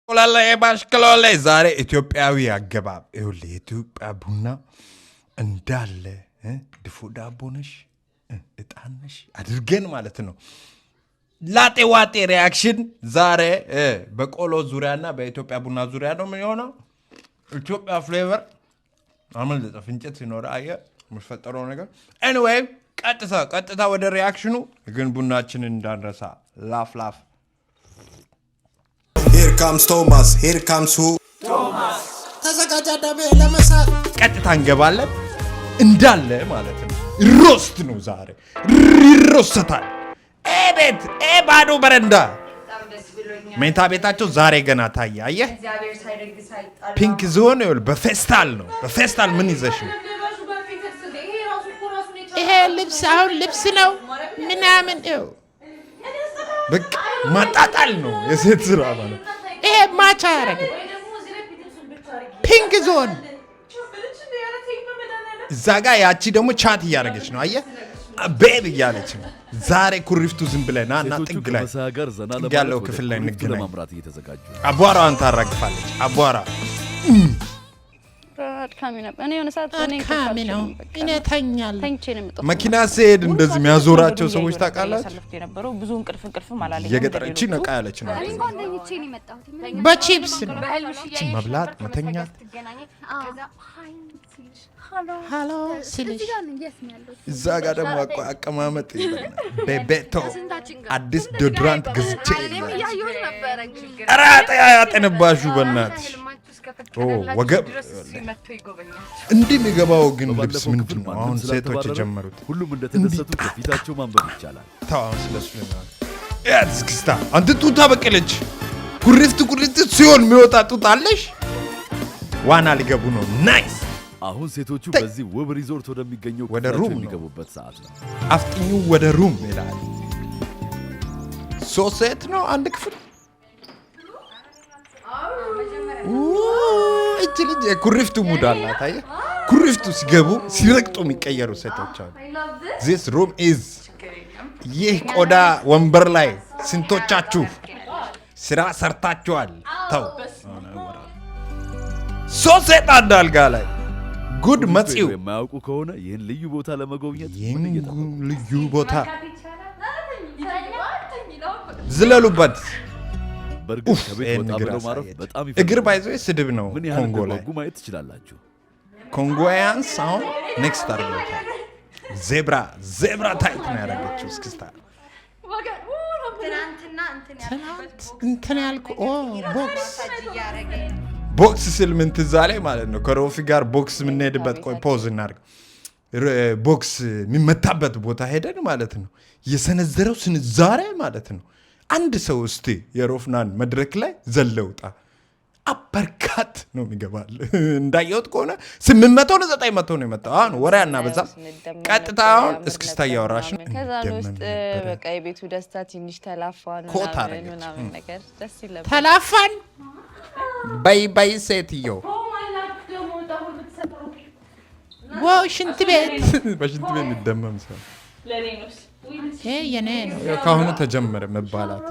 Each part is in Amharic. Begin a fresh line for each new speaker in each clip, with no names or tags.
ወላላ የባሽከሎለ ዛሬ ኢትዮጵያዊ አገባብ ይኸውልህ ኢትዮጵያ ቡና እንዳለ ድፎ ዳቦ ነሽ እጣን ነሽ አድርገን ማለት ነው ላጤ ዋጤ ሪአክሽን ዛሬ በቆሎ ዙሪያና በኢትዮጵያ ቡና ዙሪያ ነው የሚሆነው ኢትዮጵያ ፍሌቨር አመል ፍንጨት ሲኖር አየ መስፈጠረው ነገር anyway ቀጥታ ወደ ሪአክሽኑ ግን ቡናችንን እንዳንረሳ ላፍ
Here comes Thomas, here comes who? Thomas. ተዘጋጃ ደቤ ለመሳት
ቀጥታ እንገባለን እንዳለ ማለት ነው ሮስት ነው ዛሬ ይሮስታል ቤት ባዶ በረንዳ ሜንታ ቤታቸው ዛሬ ገና ታየ አየህ ፒንክ ዞን ይኸውልህ በፌስታል ነው በፌስታል ምን ይዘሽ ነው ይሄ ልብስ አሁን ልብስ ነው ምናምን ይኸው በቃ ማጣጣል ነው የሴት ስራ ማለት ይሄ ማቻ ያረገ ፒንክ ዞን እዛ ጋር ያቺ ደግሞ ቻት እያረገች ነው አየህ ቤብ እያለች ነው ዛሬ ኩሪፍቱ ዝም ብለና እና ጥግ ላይ ያለው ክፍል ላይ እንገናኝ አቧራዋን ታራግፋለች አቧራ
ካሚና እኔ የሆነ ሰዓት
እኔ ተኛለሁ መኪና ሲሄድ እንደዚህ የሚያዞራቸው ሰዎች ታውቃላችሁ
የነበረው ብዙ እንቅልፍም አላለኝ
የገጠረች ነቃ ያለች ነው በቺፕስ መብላት መተኛ ሃሎ ሲልሽ እዛ ጋር ደግሞ አቀማመጥ በቤቶ አዲስ ዶድራንት ገዝቼ አራጣ ያጠነባሹ በእናትሽ ወገብ እንዲህ የሚገባው ግን ልብስ ምንድን ነው አሁን ሴቶች የጀመሩት
ሁሉም እንደተደሰቱ ከፊታቸው ማንበብ ይቻላል
ታው ስለሱ ነው ያስክስታ አንተ ጡታ በቀለች ኩሪፍት ሲሆን የሚወጣ ጡት አለሽ ዋና ሊገቡ ነው ናይስ
አሁን ሴቶቹ በዚህ ውብ ሪዞርት ወደሚገኘው
ወደ ሩም
የሚገቡበት ሰዓት ነው
አፍጥኙ ወደ ሩም ይላል ሶስት ነው አንድ ክፍል እጅ ልጅ ኩሪፍቱ ሙዳላት አየ ኩሪፍቱ ሲገቡ ሲረቅጡ የሚቀየሩ ሴቶች አሉ this room is ይህ ቆዳ ወንበር ላይ ስንቶቻችሁ ስራ ሰርታችኋል ታው ሶስት አዳልጋ ላይ ጉድ መጽው
የማያውቁ ከሆነ ይህን ልዩ ቦታ ለመጎብኘት
ልዩ ቦታ ዝለሉበት
በርግጥ ከቤት ወጣ ብለው ማረፍ በጣም
እግር ባይዘው ስድብ ነው ኮንጎ ላይ
ማየት ትችላላችሁ
ኮንጎያንስ አሁን ኔክስት አርገውታል ዜብራ ታይት ነው ያደረገችው እስክስታ እንትን ያልኩ ቦክስ ስል ምን ትዝ አለኝ ማለት ነው ከሮፊ ጋር ቦክስ የምንሄድበት ቆይ ፖዝ እናድርግ ቦክስ የሚመታበት ቦታ ሄደን ማለት ነው የሰነዘረው ስንዛሬ ማለት ነው አንድ ሰው እስቲ የሮፍናን መድረክ ላይ ዘለውጣ አበርካት ነው የሚገባል እንዳየውት ከሆነ 800 ነው 900 ነው የመጣው አሁን ወራያና በዛ ቀጥታ አሁን እስክስታ ያወራሽ
ከዛውስጥ በቃ የቤቱ ደስታ ትንሽ ተላፋን ምናምን ነገር ደስ ይላል
ተላፋን ባይ ሴትዮ ዋው ሽንት ቤት በሽንት ቤት የሚደመም ሰው ለኔ ነው የኔ ነው ካሁኑ ተጀመረ መባላት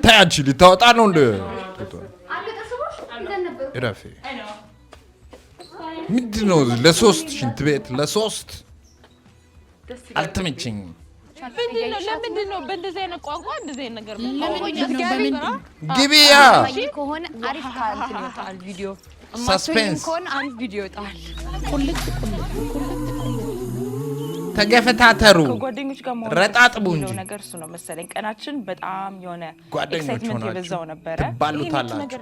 ታያቺ ሊታወጣ ነው እንደ እረፊ ምንድነው ለሶስት ሽንት ቤት ለሶስት አልተመቸኝም
ለምንድነው በእንደዚህ አይነት ቋንቋ እንደዚህ አይነት ነገር
ግቢያ
ከሆነ አሪፍ ካንት ይወጣል ቪዲዮ
ሰስፔንስ
ከሆነ አሪፍ ቪዲዮ ይወጣል
ቁልጥ ተገፈታተሩ
ከጓደኞች ጋር
ረጣጥቡ እንጂ
ነገር እሱ ነው መሰለኝ ቀናችን በጣም የሆነ
ጓደኞች ሆናችሁ
የበዛው ነበር
ባሉታላችሁ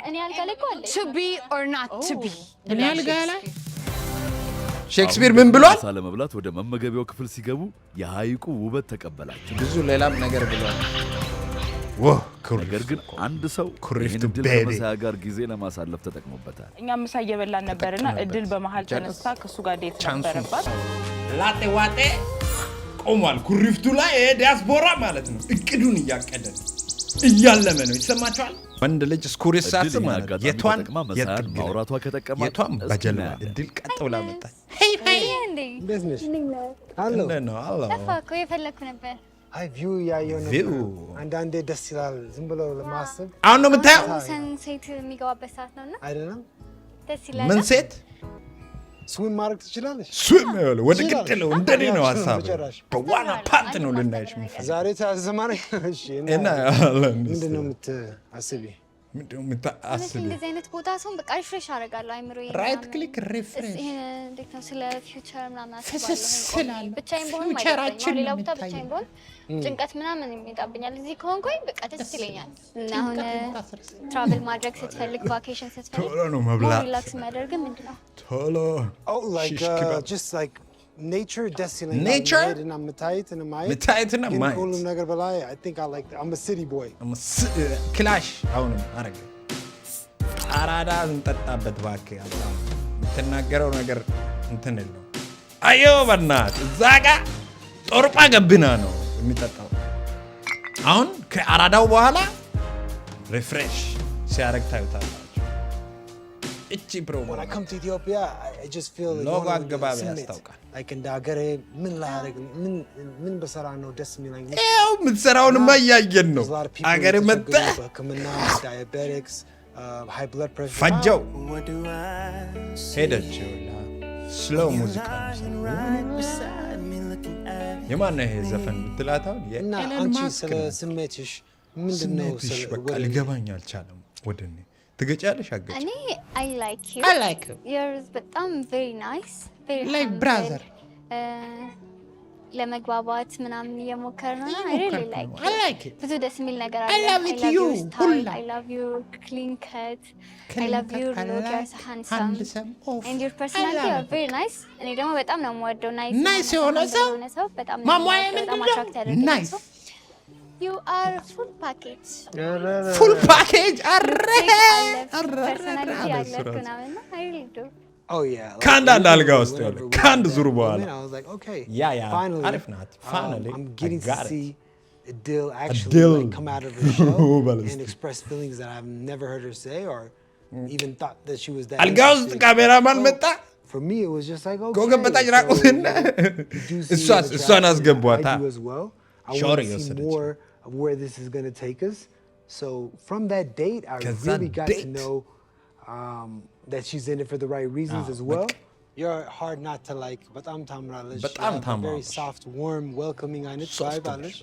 እኔ አልጋለኩ to be or not to be
እኔ አልጋለ ሼክስፒር ምን ብሏል
ሳለ መብላት ወደ መመገቢያው ክፍል ሲገቡ የሃይቁ ውበት ተቀበላቸው
ብዙ ሌላም ነገር ብሏል
ነገር ግን አንድ ሰው
ኩሪፍቱ
ከመሳያ ጋር ጊዜ ለማሳለፍ ተጠቅሞበታል
እኛ ምሳ እየበላን ነበርና እድል በመሃል ተነስታ ከሱ ጋር ዴት ነበረባት
ላጤ ዋጤ ቆሟል ኩሪፍቱ ላይ ዲያስፖራ ማለት ነው እቅዱን እያቀደ እያለመ ነው ይሰማችኋል ወንድ ልጅ ስኩሪስ ሳስብ ማለት የቷን
ማውራቷ ከተቀማ
የቷን በጀልባ እድል ቀጥ ብላ መጣች ሄይ ቢዝነስ አሎ
ጠፋ እኮ የፈለኩ ነበር አይ ቪው ያየው
ቪው
ነበር። አንዳንዴ ደስ ይላል ዝም ብሎ ለማሰብ።
አሁን ነው የምታየው?
ሰንሴት የሚገባበት ሰዓት ነውና
አይደለም?
ደስ ይላል።
ምን ሴት
ስዊም ማድረግ ትችላለሽ?
ስዊም ያለ ወደ ግድለው እንደኔ ነው ሐሳብ። በዋና ፓርት ነው ልናይሽ የሚፈልግ
ዛሬ ታዘማሪ። እሺ
እና ያለን
ምንድን ነው የምታስቢ?
እንደዚህ አይነት ቦታ ሰውን በቃ ሪፍሬሽ አደርጋለሁ አይምሮዬ።
ራይት ክሊክ ሪፍሬሽ
እንዴት ነው ስለ ፊውቸር ምናምን አስባለሁ። ብቻዬን በሆን ማለት ሌላ ቦታ ብቻዬን በሆን ጭንቀት ምናምን የሚመጣብኛል። እዚህ ከሆንኩኝ በቃ ደስ ይለኛል። እና አሁን ትራቭል ማድረግ ስትፈልግ ቫኬሽን ስትፈልግ
ቶሎ ነው መብላት
ሪላክስ የሚያደርግ ምንድን ነው
ቶሎ
just like nature ደስ ይለኛል።
Nature?
እና መታየትና ማየት
መታየትና
ግን
ማየት
ከሁሉም ነገር በላይ I think I like I'm a city boy።
ክላሽ አሁንም አረገ አራዳ እንጠጣበት እባክህ። አላህ የምትናገረው ነገር እንትን የለው። አየሁ በእናትህ እዛ ጋ ጦርጳ ገብና ነው የሚጠጣው። አሁን ከአራዳው በኋላ ሪፍሬሽ ሲያደርግ ታዩታላችሁ። እቺ ፕሮሞ
When I come to Ethiopia I just feel
ሎጎ አገባቢ ያስታውቃል።
like እንደ ሀገሬ ምን ላደርግ ምን በሰራ ነው ደስ የሚለኝ።
ይኸው የምትሰራውንማ እያየን ነው። አገር መጥተህ
ሕክምና diabetics high blood pressure
ፈጀው ሄደች። ስሎው ሙዚቃ የማነው ይሄ ዘፈን ብትላት አሁን
እና አንቺ ስለ ስሜትሽ ምንድን ነው?
ስሜትሽ በቃ ሊገባኝ አልቻለም። ወደ እኔ ትገጫለሽ አገጭ
እኔ I like you.
I like you.
You're በጣም very nice. Very
like
humble.
brother.
ለመግባባት ምናምን እየሞከር ነው። I really like
I like it.
ብዙ ደስ የሚል ነገር አለ።
I love it you.
your style.
ሁላ
I love your clean cut. I love your look. You're so handsome. And your personality are very nice. እኔ ደግሞ በጣም ነው የምወደው nice
የሆነ ሰው
በጣም
ማሟያ
በጣም
ምንድን
attract ያደርገኛል።
nice
You are full package.
full package አረ
personality ያለህ ምናምን ነው። I really do.
oh yeah
ከአንድ አልጋ ውስጥ ያለ ከአንድ ዙር በኋላ
I was like okay
ያ
finally
አሪፍ ናት። finally
I'm getting to see Adele actually
Adele.
like come out of her shell
Ballistic.
and express feelings that I've never heard her say or even thought that she was that
አልጋ ውስጥ
interested.
ካሜራማን መጣ።
For me it was just like okay
ከወገብ በታች ራቁትና እሷን አስገቧታ።
I do as well. I
Sure,
want to see
የወሰደችው።
more of where this is going to take us. So from that date I
ከዛ
really got to
date?
know that she's in it for the right reasons as well. You're hard not to like በጣም ታምራለች።
በጣም
very
ታምራለች።
soft warm welcoming አይነት vibe አለሽ።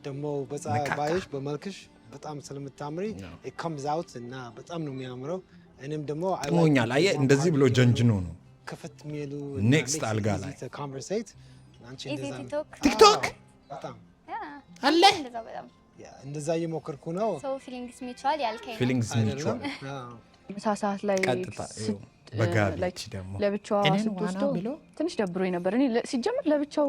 ደግሞ በፀባይሽ በመልክሽ በጣም ስለምታምሪ it comes out እና በጣም ነው የሚያምረው። እኔም ደግሞ
ጥሞኛል። አየህ እንደዚህ ብሎ ጀንጅኖ ነው
ከፈት የሚሉ
Next አልጋ ላይ
conversate አንቺ
Easy
እንደዛ
to talk.
ቲክቶክ
በጣም
Yeah.
አለ
እንደዛ በጣም
እንደዛ እየሞከርኩ ነው።
ሰው ፊሊንግስ ሚውቹዋል ያልከኝ ነው።
ፊሊንግስ
አይደለም?
ሚቹዋል
አዎ።
ምሳ ሰዓት ላይ
ቀጥታ በጋቢች ደግሞ
ለብቻዋ
እኔን
ስትወስደው
ዋና ብሎ
ትንሽ ደብሮኝ ነበር። እኔ ሲጀምር ለብቻው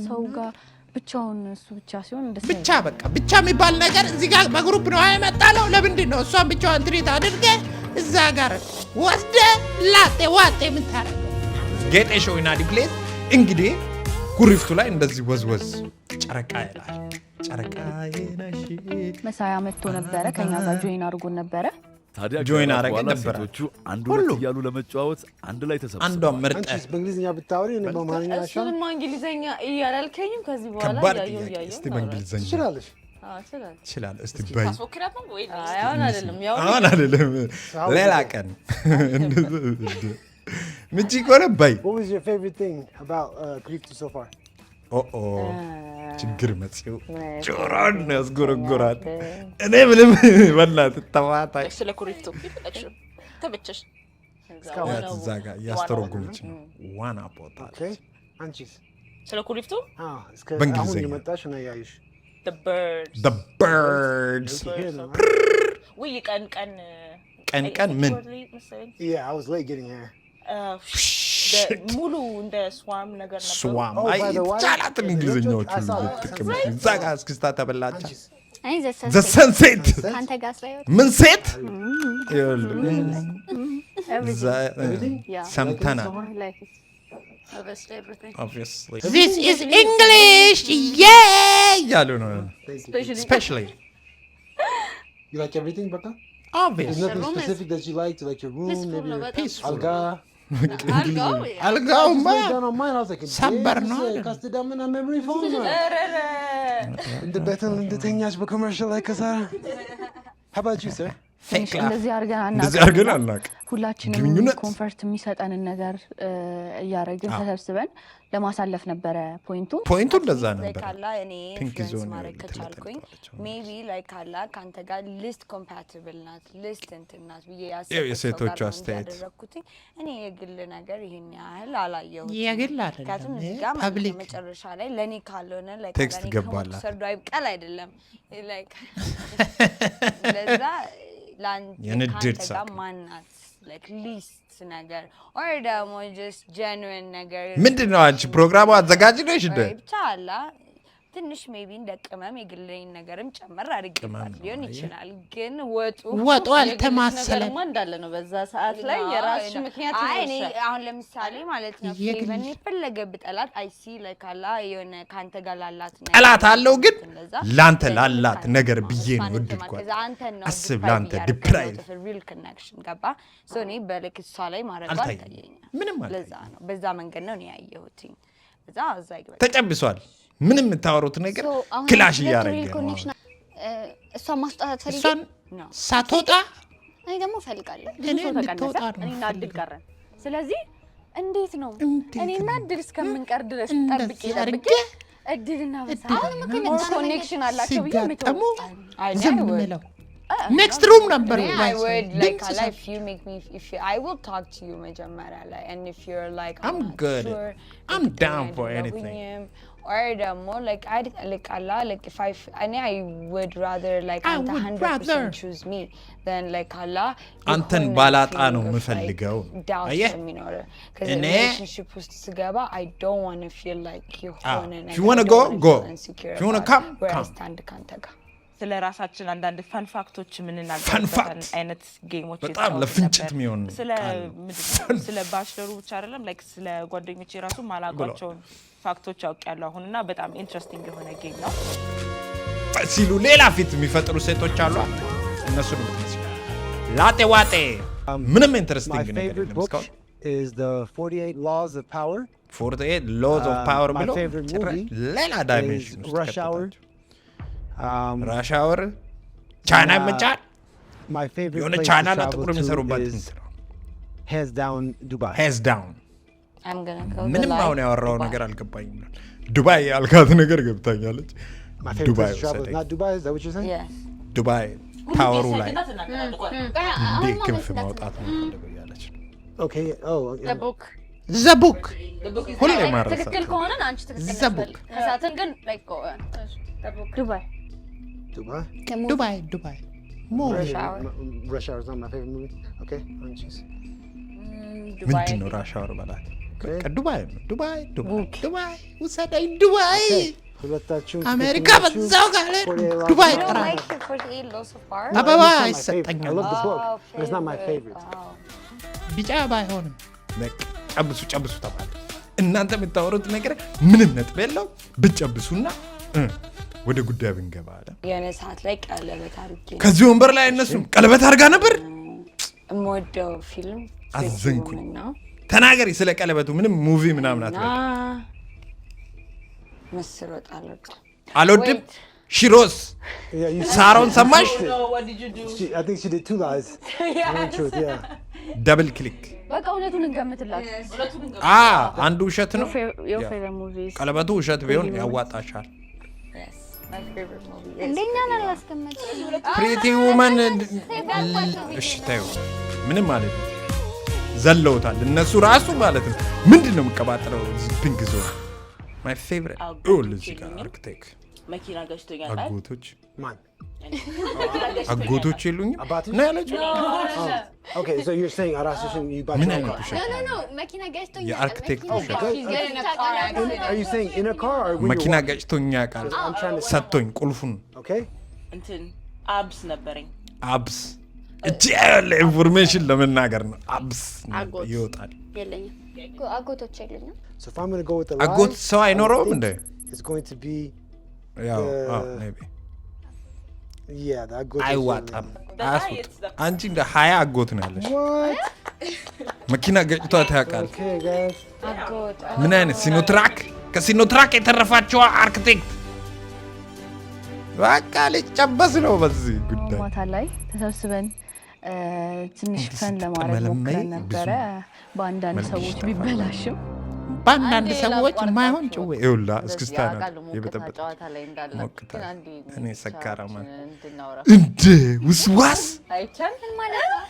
ሰው ጋር ብቻውን እሱ ብቻ ሲሆን ደስ
ብቻ በቃ ብቻ የሚባል ነገር እዚህ ጋር በግሩፕ ነው አይመጣለው። ለምንድን ነው እሷን ብቻዋን ትሪት አድርገህ እዛ ጋር ወስደህ ላጤ ዋጤ የምታረገው? ጌጤ ሾይና ዲፕሌስ እንግዲህ ኩሪፍቱ ላይ እንደዚህ ወዝወዝ ጨረቃ ይላል። ጨረቃ ነሽ
መሳያ መጥቶ ነበረ ከኛ ጋር ጆይን አድርጎን ነበረ።
ታዲያ
ጆይን
ከራት
አረገ
በኋላ
ነበረ።
ሴቶቹ አንድ ሁለት እያሉ ለመጨዋወት አንድ ላይ
አንዷ
ተሰብስበዋል።
ምርጥ
አንቺስ በእንግሊዝኛ ብታወሪ እኔ በአማርኛ አሻም
እሱንማ እንግሊዘኛ እያላልከኝም ከዚህ በኋላ
ከባድ
እያየሁ
ጥያቄ። እስቲ
እያየሁ
በእንግሊዝኛ
ትችላለሽ።
ይችላል። እስቲ በይ
አሁን አይደለም ያው
አሁን አይደለም ሌላ ቀን ምጪ ቆረ በይ
What was your favorite thing about Kuሪፍቱ so far?
ኦኦ ችግር መጽው ጆሮን ያስጎረጎራል። እኔ ምንም በእናትህ ተዋታይ
ስለ ኩሪፍቱ ተመቸሽ?
እዛ ጋር እያስተረጎመች ነው። ዋና ቦታ
Okay. አንቺስ?
ስለ ኩሪፍቱ
እስከ
በእንግሊዝኛ።
አሁን የመጣሽ ነው ያዩሽ።
the birds
the birds
ወይ ቀን
ቀን ምን
Yeah, I was late getting here.
ሙሉ እንደ ስዋም ነገር ነበር።
ስዋም
Oh,
አይ
by the way,
ይቻላትን እንግሊዝኛዎች
I saw that.
ጥቅም እዛ ጋር እስክስታ ተበላቻ
አንቺስ?
አይ
ዘ ሰንሴት
አንተ ጋር ሳይወጣ
ምን ሴት
ያ
ሰምተናል።
ላይክ
Obviously everything.
obviously this is English yeah እያሉ ነው especially
You like everything, Baka?
obvious
There's nothing
room is-
specific that you like, like your room,
Peaceful,
maybe your
but
peaceful.
alga.
አልጋውማ
I just laid down on mine. I was like,
ሰበር ነው
cast it down in my memory phone.
ኧረ
እንደ በተን እንደተኛች በኮመርሻል ላይ ከሰራ How about you, sir?
እንደዚህ አድርገን
አናውቅም።
ሁላችንም ኮንፈርት የሚሰጠንን ነገር እያደረግን ተሰብስበን ለማሳለፍ ነበረ ፖይንቱ እንደዛ ነበር።
ካላ እኔ ኢንፍሉዌንስ ማድረግ ከቻልኩኝ ሜቢ ላይክ ካላ ካንተ ጋር ሊስት ኮምፓቲብል ናት ሊስት እንትናት ብዬ
የሴቶቹ አስተያየት
ያደረኩትኝ እኔ የግል ነገር ይሄን ያህል አላየሁትም።
የግል አይደለም ፐብሊክ
መጨረሻ ላይ ለኔ ካልሆነ ላይክ
ቴክስት ገባላ
ሰርዶ አይብቀል አይደለም ላይክ ለዛ
የንድድ
ጋር ማናት ላይክ ሊስት ነገር or ደግሞ just genuine ነገር
ምንድነው አንቺ ፕሮግራሙ አዘጋጅ ነሽ እንደ
ብቻ አላ ትንሽ ሜቢ እንደቀመም የግለኝ ነገርም ጨመር አድርጌባት ሊሆን ይችላል ግን ወጡ
አልተማሰለም
እንዳለ ነው በዛ ሰዓት ላይ የራስሽ ምክንያት ነው
እኔ አሁን ለምሳሌ ማለት ነው ፌቨን ይፈለገ ብጠላት አይ ሲ ላይክ አላ የሆነ ካንተ ጋር ላላት ነገር
ጠላት አለው ግን ላንተ ላላት ነገር ብዬ ነው ወድድኳት አስብ ላንተ ዲፕራይቭ
ሪል ኮኔክሽን ገባ ሶ እኔ በልክ እሷ ላይ ማረጋት ታየኛ
ምንም ማለት
ለዛ ነው በዛ መንገድ ነው ያየሁት እዛ ይገባ
ተጨብሷል ምንም የምታወሩት ነገር ክላሽ እያደረገ ነው
እሷ ማስጣት ፈልጊ
እሷን ሳትወጣ
እኔ ደግሞ ፈልጋለሁ
እኔና እድል ቀረን ስለዚህ እንዴት ነው እኔና እድል እስከምንቀር ድረስ ጠብቄ እድልና በሳ ኮኔክሽን አላቸው ብዬ
ሲጋጠሙ ዝም ብለው next room number
I would like if you make me if you, I will talk to you majamara like and if you're like
I'm good sure,
I'm
down for anything
or the more like I like Allah like if I would rather like 100% choose me than like Allah
አንተን ባላጣ ነው የምፈልገው
አየህ cuz in relationship ውስጥ ስገባ I don't want to feel like you
if you want to go if you want to come
stand ካንተ ጋር
ስለ ራሳችን አንዳንድ ፈን ፋክቶች የምንናገርበት አይነት ጌሞች
በጣም ለፍንጭት የሚሆን
ስለ ባችለሩ ብቻ አይደለም ላይክ ስለ ጓደኞቼ ራሱ ማላውቃቸውን ፋክቶች አውቃለሁ አሁንና በጣም ኢንትረስቲንግ የሆነ ጌም ነው
ሲሉ ሌላ ፊት የሚፈጥሩ ሴቶች አሉ እነሱ ነው ላጤ ዋጤ ምንም ኢንትረስቲንግ ነገር
የለም is the 48 laws of power
48 laws of power ብሎ ሌላ ዳይሜንሽን
rush hour
rush hour ቻይና መጫን
my favorite
የሆነ
place
ቻይና
to
ለጥቁር
travel
የሚሰሩበት
to is hands down Dubai
hands down
I'm gonna go
ምንም አሁን ያወራው ነገር አልገባኝም ዱባይ ያልካት ነገር ገብታኛለች
my favorite place to travel is not Dubai is that what you're saying
yes
ዱባይ ታወሩ ላይ እንዴ ክንፍ ማውጣት ነው ያለች
okay oh
the book
ሁሌ ማረሳ
ትክክል ከሆነ አንቺ ትክክል
the book
ከሳትን ግን like
Dubai more
rush hour is not my favorite movie okay choose
ምንድን ነው ራሽ አወር በላት ዱባይ ውሰደኝ ዱባይ
ሁለታችሁም
አሜሪካ በዛው ጋር ዱባይ ቀራ አበባ አይሰጠኝም
it's not my favorite
ቢጫ ባይሆንም
ጨብሱ ተባለ እናንተ የምታወሩት ነገር ምንም ነጥብ የለው ብትጨብሱና ወደ ጉዳዩ ብንገባ አለ
የሆነ ሰዓት ላይ ቀለበት አድርጌ
ከዚህ ወንበር ላይ እነሱም ቀለበት አድርጋ ነበር
የምወደው ፊልም
አዘንኩኝ ተናገሪ ስለ ቀለበቱ ምንም ሙቪ ምናምን አትበል
ምስር ወጥ
አልወድም ሽሮስ ሳሮን ሰማሽ
what did you do
I think she did two lies one truth yeah
ደብል ክሊክ
በቃ እውነቱን እንገምትላት
አንዱ ውሸት ነው
your favorite movies
ቀለበቱ ውሸት ቢሆን ያዋጣሻል
yes my favorite movie
እንደኛ አላስቀመጥ
ፕሪቲ ውመን እሺ ታዩ ምንም ማለት ነው ዘለውታል እነሱ ራሱ ማለት ነው ምንድነው መቀባጠረው ፒንክ ዞን my favorite እዚህ ጋር አርክቴክት
መኪና ገዝቶኛል
አጎቶች
ማን
አጎቶች የሉኝም ነው ያለችው
okay so you're saying arashin you bought
ምን
a
አይነት
car
ውሸት
no መኪና ገዝቶኛል
የአርክቴክት ውሸት
are you saying in a car or when
መኪና ገጭቶኛ ቃል ሰጥቶኝ ቁልፉን
okay
እንትን አብስ ነበረኝ
አብስ እቺ ያለ ኢንፎርሜሽን ለመናገር ነው አብስ ይወጣል
የለኝም አጎቶች የለኝም
so if I'm going to go with the
አጎት ሰው አይኖረውም እንደ
it's going to be
ያው maybe
yeah that goes
አይዋጣም አንቺ እንደ 20 አጎት ነው ያለሽ
what
መኪና ገጭቷት ያውቃል
okay guys
ምን አይነት ሲኖትራክ ከሲኖትራክ የተረፋቸው አርክቴክት በቃ ልጨበስ ነው በዚህ ጉዳይ።
ማታ ላይ ተሰብስበን ትንሽ ፈን ለማድረግ ሞክረን ነበረ። በአንዳንድ ሰዎች ቢበላሽም
በአንዳንድ ሰዎች ማይሆን ጭዌ
ይውላ እስክስታ ነው የበጠበጠ
ጨዋታ ላይ እንዳለ
ሞክታ
ግን አንዴ
እኔ ሰካራማ
እንድናወራ
እንደ ውስዋስ
አይቻል ማለት ነው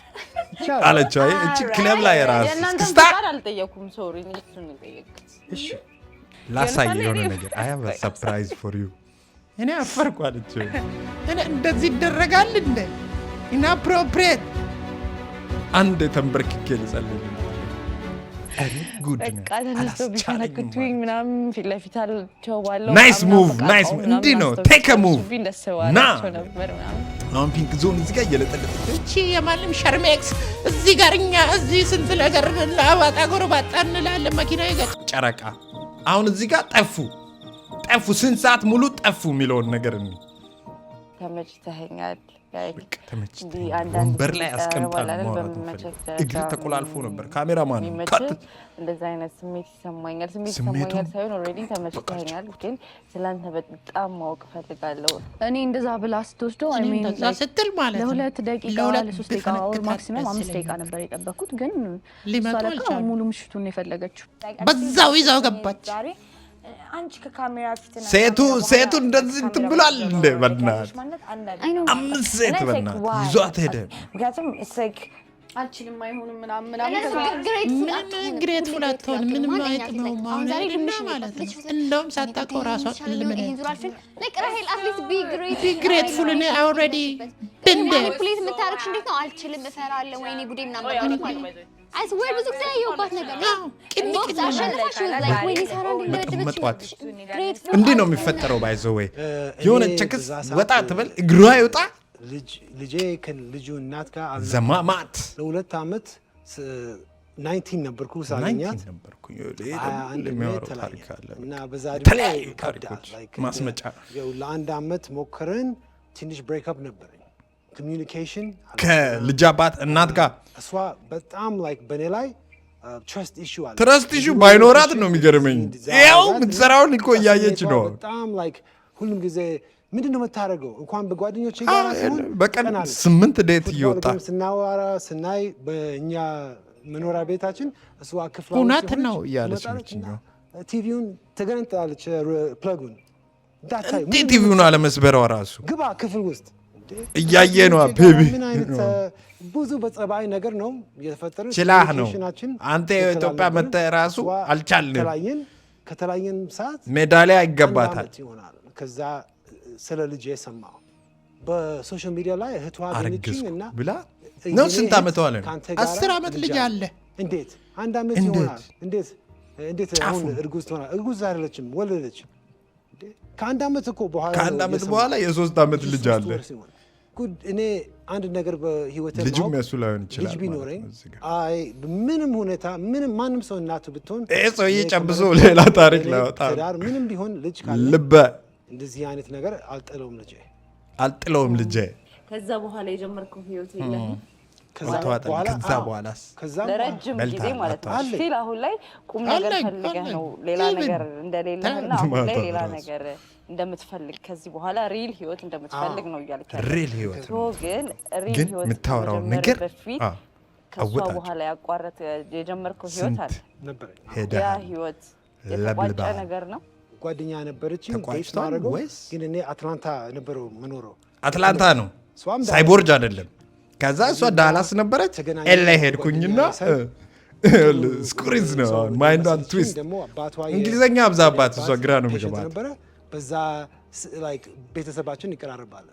አለችው። አይ እቺ ክለብ ላይ ራስ
የእናንተን
እስክስታ
ፍቃድ አልጠየኩም። ሶሪ እሱን የጠየቅኩት።
እሺ ላሳይ የሆነ ነገር አይ ሃቭ አ ሰርፕራይዝ ፎር ዩ
እኔ አፈርኩ አለችው። እኔ እንደዚህ ይደረጋል እንደ ኢንአፕሮፕሪየት
አንድ ተንበርክኬ ልጸልይ ጉድ ነው።
በቃ ተነስቶ ቢፈነክቱኝ ምናምን ፊት ለፊት አልቸው ባለው
ናይስ ሙቭ ናይስ እንዲህ ነው ቴክ አ ሙቭ ና
ነበር ምናምን
አሁን ፒንክ ዞን እዚህ ጋር እየለጠለጠች
እቺ የማንም ሸርሜክስ እዚህ ጋር እኛ እዚህ ስንት ነገር ለአባጣ ጎረባጣ እንላለን። መኪና ይገጭ
ጨረቃ አሁን እዚህ ጋር ጠፉ ስንት ሰዓት ሙሉ ጠፉ የሚለውን ነገር እንዴ
ተመችተኸኛል።
ወንበር ላይ አስቀምጣል እግር ተቆላልፎ ነበር። ካሜራማን ካት
እንደዛ አይነት ስሜት ይሰማኛል ሳይሆን ኦልሬዲ ተመችተኸኛል፣ ግን ስላንተ በጣም ማወቅ ፈልጋለሁ።
እኔ እንደዛ ብላ ስትወስደው አይ ሚን
እንደዛ ስትል ማለት ነው
ለ2 ደቂቃ ለ3 ደቂቃ ወር ማክሲመም 5 ደቂቃ ነበር የጠበኩት፣ ግን
ሊመጣ አልቻለም።
ሙሉ ምሽቱን የፈለገችው
በዛው ይዛው ገባች።
አንቺ ከካሜራ ፊት ነው
ሴቱ እንደዚህ እንትን ብሏል እንደ በእናትህ 5 ሴት በእናትህ ይዟት ሄደ።
ምክንያቱም እስክ
አልችልም አይሆንም ምናምን
ምንም ግሬት ፍላቶን ምንም አይጥ ነው ማለት ነው። እንደውም ሳታውቀው ራሷ ልምን
ለቅራሄል አትሊስት ቢ
ግሬት ፉል እኔ ኦልሬዲ እንደ
ፕሊዝ የምታረክሽ እንዴት ነው? አልችልም እፈራለሁ ወይኔ ጉዴ ምናምን ማለት ነው። አይስዌር ብዙ ጊዜ ያየሁባት ነገር ነው። ቦክስ አሸንፋሽ ላይ ወይኔ ሳራ
መጥዋት እንዲህ ነው የሚፈጠረው። ባይዘው ወይ የሆነ ቸክስ ወጣ ትበል እግሯ ይወጣ
ልጄ ከልጁ እናት ጋር
ዘማማት
ለ2 ዓመት 19 ነበርኩ ሳገኛት እና በዛ
ታሪኮች ማስመጫ
ለ1 ዓመት ሞከረን። ትንሽ ብሬክአፕ ነበረኝ ኮሚኒኬሽን
ከልጅ አባት እናት ጋር
እሷ በጣም ላይክ በኔ ላይ ትረስት ኢሹ አለ።
ትረስት ኢሹ ባይኖራት ነው የሚገርመኝ። ያው የምትሰራውን እኮ እያየች ነው።
በጣም ላይክ ሁሉም ጊዜ ምንድነው የምታደርገው? እንኳን በጓደኞቼ ጋር ሲሆን
በቀን 8 ዴት እየወጣ
ስናወራ ስናይ በእኛ መኖሪያ ቤታችን እሷ ክፍል
እውነት ነው
እያለች ነው።
ቲቪውን ተገነጥላለች ፕለጉን ዳታይ
እንዴት ቲቪውን አለመስበሯ ራሱ
ግባ ክፍል ውስጥ
እያየ ነው ቤቢ
ምን አይነት ብዙ በጸባይ ነገር ነው የተፈጠረው።
ችላህ ነው አንተ የኢትዮጵያ መተህ ራሱ አልቻልንም።
ከተለያየን ሰዓት
ሜዳሊያ ይገባታል።
ከዛ ስለ ልጅ የሰማው በሶሻል ሚዲያ ላይ እህቷ አገኘችኝ እና
ብላ ነው። ስንት ዓመት ዋለ ነው?
10 ዓመት ልጅ አለ።
እንዴት 1 ዓመት ይሆናል? እንዴት አሁን እርጉዝ ትሆናለች? እርጉዝ አይደለችም፣ ወለደች። ከ1 ዓመት እኮ በኋላ
ከ1 ዓመት በኋላ የ3 ዓመት ልጅ አለ።
ጉድ እኔ አንድ ነገር በህይወቴ
ልጅም ያሱ ላይሆን ይችላል።
ልጅ ቢኖረኝ አይ ምንም ሁኔታ ምንም ማንም ሰው እናቱ ብትሆን
ሰውዬ ጨብሶ ሌላ ታሪክ ላወጣ
ትዳር ምንም ቢሆን ልጅ ካለ
ልበ
እንደዚህ አይነት ነገር
አልጥለውም ልጄ።
ከዛ በኋላ የጀመርከው ህይወት የለህም?
ከዛ በኋላስ
ለረጅም ጊዜ ማለት ነው። ስቲል አሁን ላይ ቁም ነገር ፈልገህ ነው ሌላ ነገር እንደሌለህና አሁን ላይ ሌላ ነገር እንደምትፈልግ ከዚህ በኋላ ሪል ህይወት እንደምትፈልግ ነው እያልክ ያለው።
ሪል ህይወት
ግን ሪል ህይወት
የምታወራው ነገር
በፊት ከሷ በኋላ ያቋረጥ የጀመርከው ህይወት አለ ነበር። ያ ህይወት የተቋጨ ነገር ነው።
ጓደኛ ነበረችኝ ዴት ማድረገው ግን እኔ አትላንታ ነበረው መኖረው።
አትላንታ ነው ሳይቦርጅ አይደለም። ከዛ እሷ ዳላስ ነበረች። ኤላ ሄድኩኝና ስኩሪዝ ነው ማይንዷን ትዊስት እንግሊዘኛ አብዛባት። እሷ ግራ ነው የሚገባት።
በዛ ላይክ ቤተሰባችን ይቀራረባል።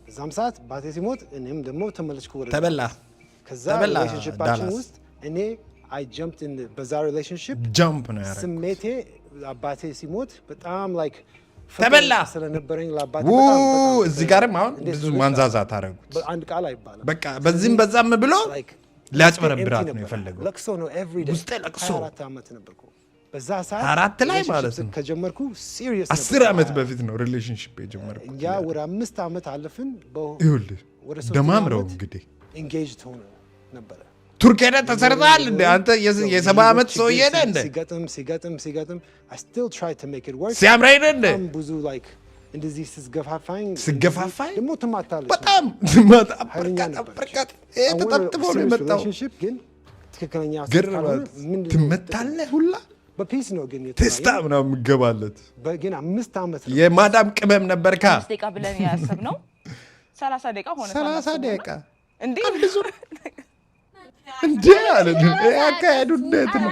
በዛም ሰዓት ባቴ ሲሞት እኔም ደግሞ ተመለስኩ ወደ
ተበላ።
ከዛ ሪሌሽንሺፓችን ውስጥ እኔ አይ ጀምፕድ ኢን በዛ ሪሌሽንሺፕ
ጃምፕ ነው ያደረኩት።
ስሜቴ አባቴ ሲሞት በጣም ላይክ
ተበላ
ስለነበረኝ ለአባቴ
በጣም እዚህ ጋርም አሁን ብዙ ማንዛዛት አደረጉት።
አንድ ቃል አይባልም።
በቃ በዚህም በዛም ብሎ ሊያጭበረብራት ነው የፈለገው።
ለቅሶ ነው ኤቭሪ ዴይ።
ውስጤ ለቅሶ
24 ዓመት ነበርኩ በዛ ሰዓት
4 ላይ ማለት ነው።
ከጀመርኩ ሲሪየስ
10 ዓመት በፊት ነው ሪሌሽንሺፕ የጀመርኩት።
ያ ወደ 5 ዓመት አለፍን።
ይኸውልህ ደማምረው እንግዲህ
ኢንጌጅድ ሆነ ነበር።
ቱርክ ሄደህ ተሰርተሃል እንደ አንተ የ70 ዓመት ሰውዬ ነህ እንደ
ሲገጥም I still try to make it work
ሲያምረኝ እንደ
ብዙ like እንደዚህ ስገፋፋኝ
ደግሞ
ትማታለች
በጣም በርካታ ተጠብጥቦ ነው የመጣው
ግን ትክክለኛ
ትመታለህ ሁላ
በፒስ ነው ግን
ቴስታ ምናምን የምገባለት
ግን 5 ዓመት
የማዳም ቅመም ነበርካ
5 ደቂቃ ብለን ያሰብነው 30 ደቂቃ ሆነ
30 ደቂቃ
እንዴ
ብዙ እንዴ አለ ያካሄዱ እንዴት ነው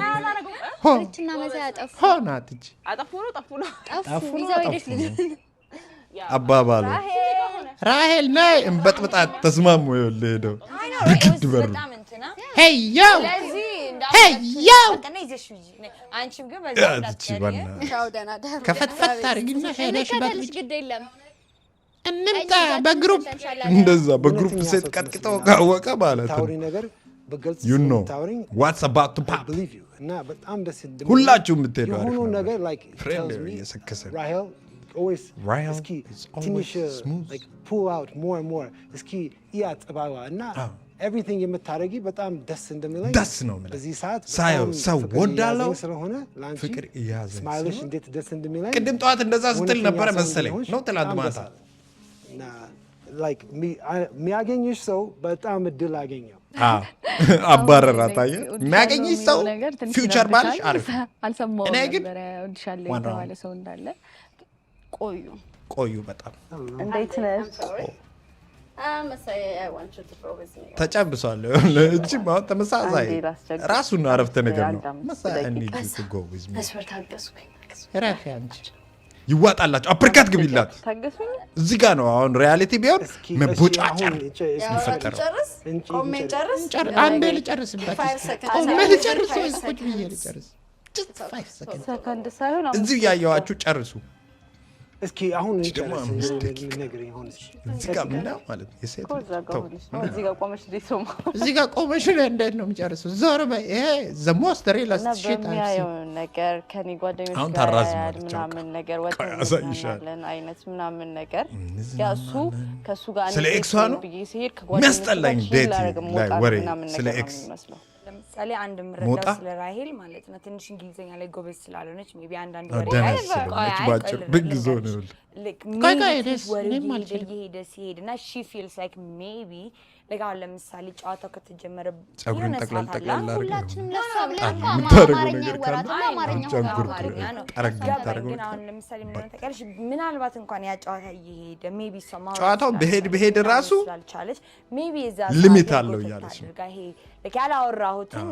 ሆነችና መዛ ያጠፉ
ሆናት እጂ
አጠፉ ነው
ጠፉ ይዘው ሄደች ልጅ
አባባሉ ራሄል ነይ እንበጥብጣት ተስማሙ ይኸውልህ ሄደው ብግድ በሩ ሄያው ሄያው
አንቺም ግን በዛ
ከፈትፈት አድርጊና ሄደሽ
በልጅ ግድ የለም
እንምጣ በግሩፕ
እንደዛ በግሩፕ ሴት ቀጥቅጠው ካወቀ ማለት ነው
ነገር በግልጽ
you know what's about to pop
እና በጣም ደስ እንደሚል
ሁላችሁም የምትሄዱ
የሆኑ ነገር like
ፍሬንድ
tells me
የሰከሰ
Rahel always
Rahel
እስኪ
is
ትንሽ
always smooth.
like pull out more and more እስኪ ያጥባዋ እና everything የምታረጊ በጣም ደስ እንደሚለኝ
ደስ ነው ማለት
በዚህ ሰዓት
ሳየው ሰው ወዳለው
ስለሆነ ላንቺ
ፍቅር እያዘ
ስማይልሽ እንዴት ደስ እንደሚለኝ
ቅድም ጠዋት እንደዛ ስትል ነበረ መሰለኝ ነው ትላንት ማታ
እና like የሚያገኝሽ ሰው በጣም እድል አገኘው
አባረራት አየህ የሚያገኝሽ ሰው ፊውቸር ባልሽ አሪፍ
አልሰማሁም
እኔ ግን
ነበር እወድሻለሁ የተባለ ሰው እንዳለ
ቆዩ በጣም
እንዴት ነህ
ተጨብሷል እቺ ማለት ተመሳሳይ ራሱን አረፍተ ነገር ነው መሳይ need you to go with me
ረፊ አንቺ
ይዋጣላችሁ አፕሪካት ግቢላት
ታገሱኝ
እዚህ ጋር ነው አሁን ሪያሊቲ ቢሆን መቦጫጨር ይፈጠራል
አንዴ ልጨርስበት ቆሜ ልጨርስ ወይ ቁጭ ብዬ ልጨርስ just 5 seconds
ሰከንድ ሳይሆን
እዚህ ያያዋችሁ ጨርሱ
እስኪ አሁን
ደግሞ
ነገር ይሆን
እዚህ ጋር ምን ማለት የሴት
እዚህ ጋር ቆመሽ ዲሶማ
እዚህ ጋር ቆመሽ እንዴት ነው የሚጨርሰው ዞር በይ ይሄ the most realist shit I see
ነገር ከኔ ጓደኞች
አሁን
ጋር
ታራዝማለች
ምናምን ነገር
ያሳይሻል
አይነት ምናምን ነገር ያሱ ከሱ ጋር
ስለ ኤክሷ ነው የሚያስጠላኝ ዴት ላይ ወሬ ስለ ኤክስ
ለምሳሌ አንድ ምረዳው ስለ ራሄል ማለት ነው ትንሽ እንግሊዘኛ ላይ ጎበዝ ስላልሆነች ሜቢ አንዳንድ ወሬ
ባጭር በግዞ ነው
ሲሄድና she feels like maybe like አሁን ለምሳሌ ጨዋታው ከተጀመረ
ጸጉርን ጠቅላላ ጠቅላላ
ሁላችንም ለሷ ብለን
አማርኛ
ወራቱ አማርኛ
ነው ግን አሁን ለምሳሌ ምን ተቀርሽ ምናልባት እንኳን ያ ጨዋታ እየሄደ ሜቢ ሰማው
ጨዋታው በሄድ ራሱ
ስላልቻለች ሜቢ እዛ
ሊሚት አለው ያለሽ
ይሄ ያላወራሁትኝ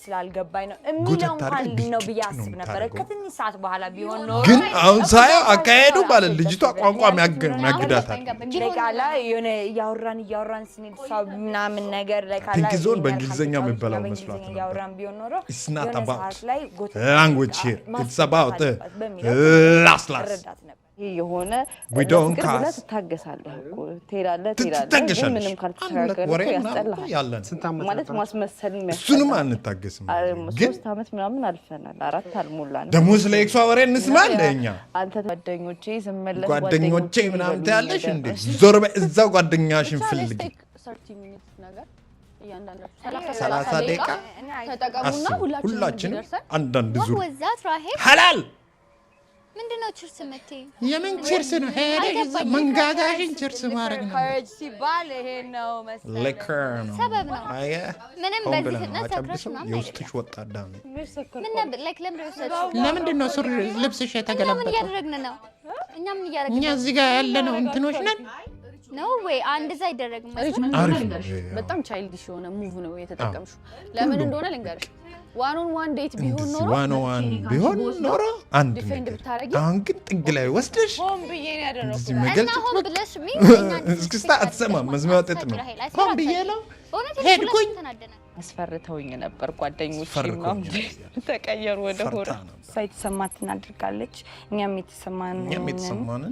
ስላልገባኝ ነው የሚለው እንኳን ነው ብያስብ ነበር ከትንሽ ሰዓት በኋላ ቢሆን ነው
ግን አሁን ሳየው አካሄዱ ማለት ልጅቷ ቋንቋ የሚያግዳታል
ለቃላ የሆነ ያወራን ስንል ሰው ምናምን ነገር ለቃላ
ፒንክዞን በእንግሊዘኛ የሚባለው መስሏት
ያወራን ቢሆን ኖሮ
it's not about language here it's about last
የሆነ
we don't cast
ታገሳለህ እኮ ትሄዳለህ ምንም ካልተሻገረ
ያለን
ማለት ማስመሰል
እሱንም አንታገስም
ግን 3 ዓመት ምናምን አልፈናል 4 አልሞላንም
ደሞ ስለ ኤክሷ ወሬ እንስማ እንደኛ
አንተ ጓደኞቼ
ምናምን ታያለሽ እንዴ ዞር በእዛው ጓደኛሽን ፈልጊ
30 ሚኒት ነገር
30 ደቂቃ
ተጠቀሙና
ሁላችን አንዳንድ ዙር
ወዛት ራሄል
ሐላል
ምንድነው ችርስ መቴ
የምን ችርስ ነው ሄደሽ መንጋጋሽን ችርስ ማድረግ ነው
ኮሬጅ ሲባል ይሄ ነው መሰለኝ
ሊከር ነው
ሰበብ ነው
አየ
ምንም በዚህ ፍጥነት ሰክረሽ ነው
የውስጥሽ ወጣዳ ነው
ምን ነበር ላይክ
ለምንድን ነው ሱሪ ልብስሽ የተገለበጠው
ምን እያደረግን ነው
እኛ እዚህ ጋር ያለነው እንትኖች ነን
ነው ወይ አንድ እዛ አይደረግም
በጣም ቻይልዲሽ የሆነ ሙቭ ነው የተጠቀምሽው ለምን እንደሆነ ልንገርሽ ዋን ዴት ቢሆን
ኖሮ አንድ ነገር አሁን ግን ጥግ ላይ ወስደሽ
ሆን ብዬ ነው ያደረኩት
እና ሆን ብለሽ
እስክስታ አትሰማም መዝሚያ ወጥጥ ነው
ሆን ብዬ ነው ሄድኩኝ
አስፈርተውኝ ነበር ጓደኞቼ ምናምን ተቀየሩ ወደ ሆራ
ሳይተሰማትን አድርጋለች እኛም የተሰማንን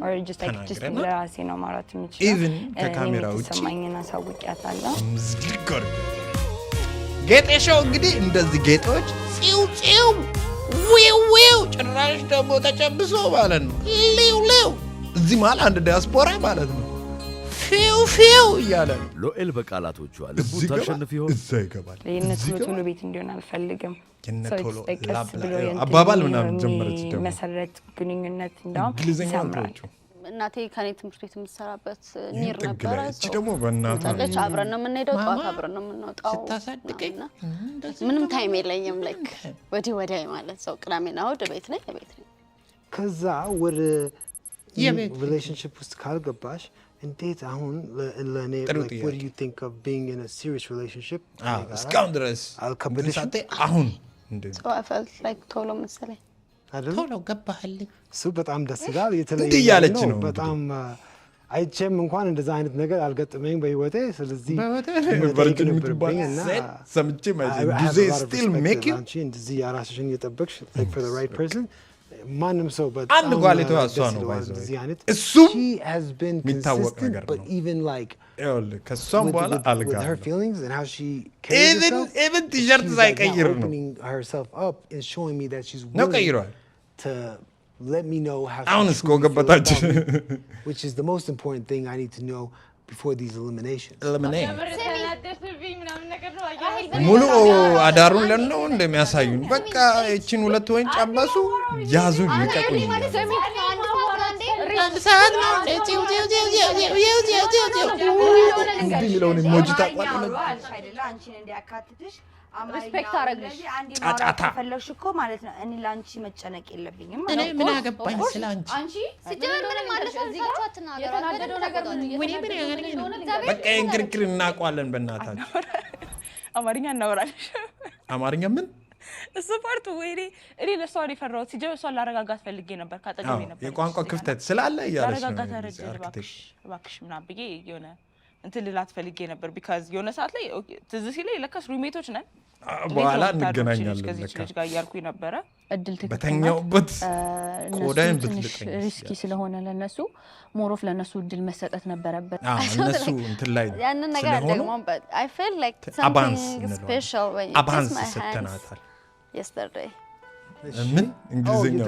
or just ለራሴ ነው ማለት የምችለው
ኢቭን ከካሜራ ውጪ
የተሰማኝን አሳውቂያታለሁ
ጌጤሾው እንግዲህ እንደዚህ ጌጦች ፂው ዊው ጭራሽ ደግሞ ተጨብሶ ማለት ነው ሊው እዚህ ማለት አንድ ዲያስፖራ ማለት ነው ፊው እያለ
ሎኤል በቃላቶቿ ልቡ ታሸንፍ ይሆን
እዛ ይገባል
የነቶሎ ቤት እንዲሆን አልፈልግም
የነቶሎ አባባል ምናምን ጀመረች ደግሞ
መሰረት ግንኙነት እንደውም
እንግሊዘኛ አውጥቶ
እናቴ ከኔ ትምህርት ቤት የምትሰራበት ኒር ነበረ
እቺ ደግሞ በእናቷ
ታለች አብረን ነው የምንሄደው ጧት አብረን ነው የምንወጣው
ስታሳድገኝ
ምንም ታይም የለኝም ላይክ ወዲህ ማለት ሰው ቅዳሜና እሑድ ቤት ነኝ
ከዛ ወደ ሪሌሽንሺፕ ውስጥ ካልገባሽ እንዴት አሁን ለኔ like what do you think of being in a serious relationship
እስካሁን ድረስ
አልከበደሽም
አሁን
so I felt like ቶሎ መሰለኝ
ቶሎ ገባህልኝ
እሱ በጣም ደስ ይላል የተለየ ነው በጣም አይቼም እንኳን እንደዛ አይነት ነገር አልገጠመኝ በህይወቴ ስለዚህ
ቨርጂን ምትባል ሰምቼ ማለት ዱዜ ስቲል ሜክ ዩ
እንደዚህ ያራስሽን እየጠበቅሽ like for the right person ማንም ሰው በጣም
አንድ ጓሊቷ እሷ ነው ባይዘው እሱ የሚታወቅ ነገር ነው
even like
ከሷም በኋላ አልጋ
her feelings and how she carries herself
even t-shirt ሳይቀይር ነው
herself up and showing me that she's
ነው ቀይሯል
to let me know how
አሁንስ ኮገበታች
which is the most important thing I need to know before these eliminate
ሙሉ አዳሩን ለነው እንደሚያሳዩን በቃ እቺን ሁለት ወይን ጨበሱ ያዙ ይቀቁኝ
ሰዓት ነው
እንዴ ሚለውን ኢሞጂ ታቋጥ
አንቺን እንዲያካትትሽ
ሪስፔክት አረግልሽ
ጫጫታ
ፈለግሽ እኮ ማለት ነው እኔ ላንቺ መጨነቅ የለብኝም
እኔ ምን አገባኝ ስላንቺ
አንቺ ሲጀመር ምንም ማለት እዚህ ጋር የተናደደው ነገር ምን
በቃ እንክርክር እናቋለን በእናታችሁ
አማርኛ እናወራለን
አማርኛ ምን
እሱ ፓርቱ ወይኔ እኔ ለሷሪ ፈራው ሲጀመር እሷን ላረጋጋት ፈልጌ ነበር ካጠገቤ ነበር
የቋንቋ ክፍተት ስላለ ያለሽ ነው
እባክሽ ምናምን ብዬ የሆነ እንትን ልላት ፈልጌ ነበር because የሆነ ሰዓት ላይ ትዝ ሲለኝ ለካስ ሩሜቶች ነን
በኋላ እንገናኛለን
ከዚህ ልጅ ጋር ያርኩኝ ነበር
እድል ትክክል
በተኛውበት ኮዳን ብትልቀኝ
ሪስኪ ስለሆነ ለነሱ ሞሮፍ ለነሱ እድል መሰጠት ነበረበት
እነሱ እንትን ላይ
ያንን ነገር ደግሞ I feel like something special when you kiss my hands yesterday
ምን እንግሊዝኛ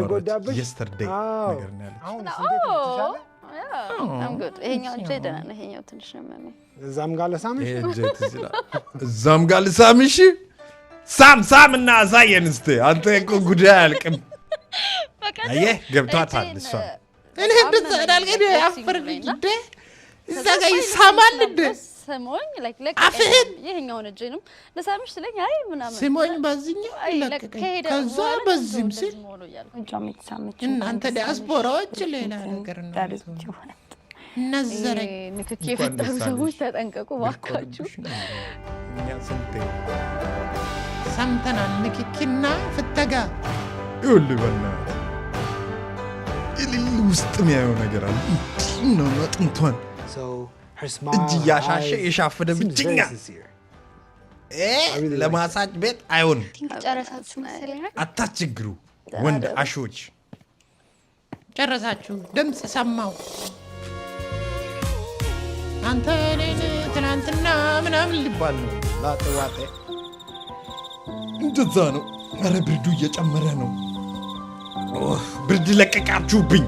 yesterday ነገር ነው ያለች
I'm good ይሄኛው እጄ ደህና ነው ይሄኛው ትንሽ ነው ማለት
እዛም ጋር ለሳምሽ
እዛም ጋር ለሳምሽ ሳምና አሳየን እስቲ አንተ እኮ ጉዳይ አልቅም አየህ ገብቷታል እሷ
እኔ እንደዛ አልገደ አፍርልኝ እንደ እዛ ጋር ይሳማል እንደ
ስሞኝ like
አፍህን
ይሄኛው እጄንም ለሳምሽ ስለኝ አይ ምናምን
ስሞኝ በዚህኛው ለከከኝ ከዛ በዚህም ሲል
እንጃም የተሳመች
እናንተ ዲያስፖራዎች ሌላ ነገር ነው ነዘረኝ
ንክኪ የፈጠሩ ሰዎች ተጠንቀቁ ባካችሁ
እኛ ስንቴ
ሰምተናል ንክኪና ፍተጋ
ይኸውልህ በእናትህ እልል ውስጥ የሚያየው ነገር አለ ነው አጥንቷን እጅ ያሻሸ የሻፈደ ብቻኛ ለማሳጅ ቤት አይሆንም
ጨረሳችሁ መሰለኝ
አታችግሩ ወንድ አሾች
ጨረሳችሁ ድምጽ ሰማው አንተ እኔን ትናንትና ምናምን
ሊባል ነው ላጠዋጠ እንደዛ ነው ኧረ ብርዱ እየጨመረ ነው ብርድ ለቀቃችሁብኝ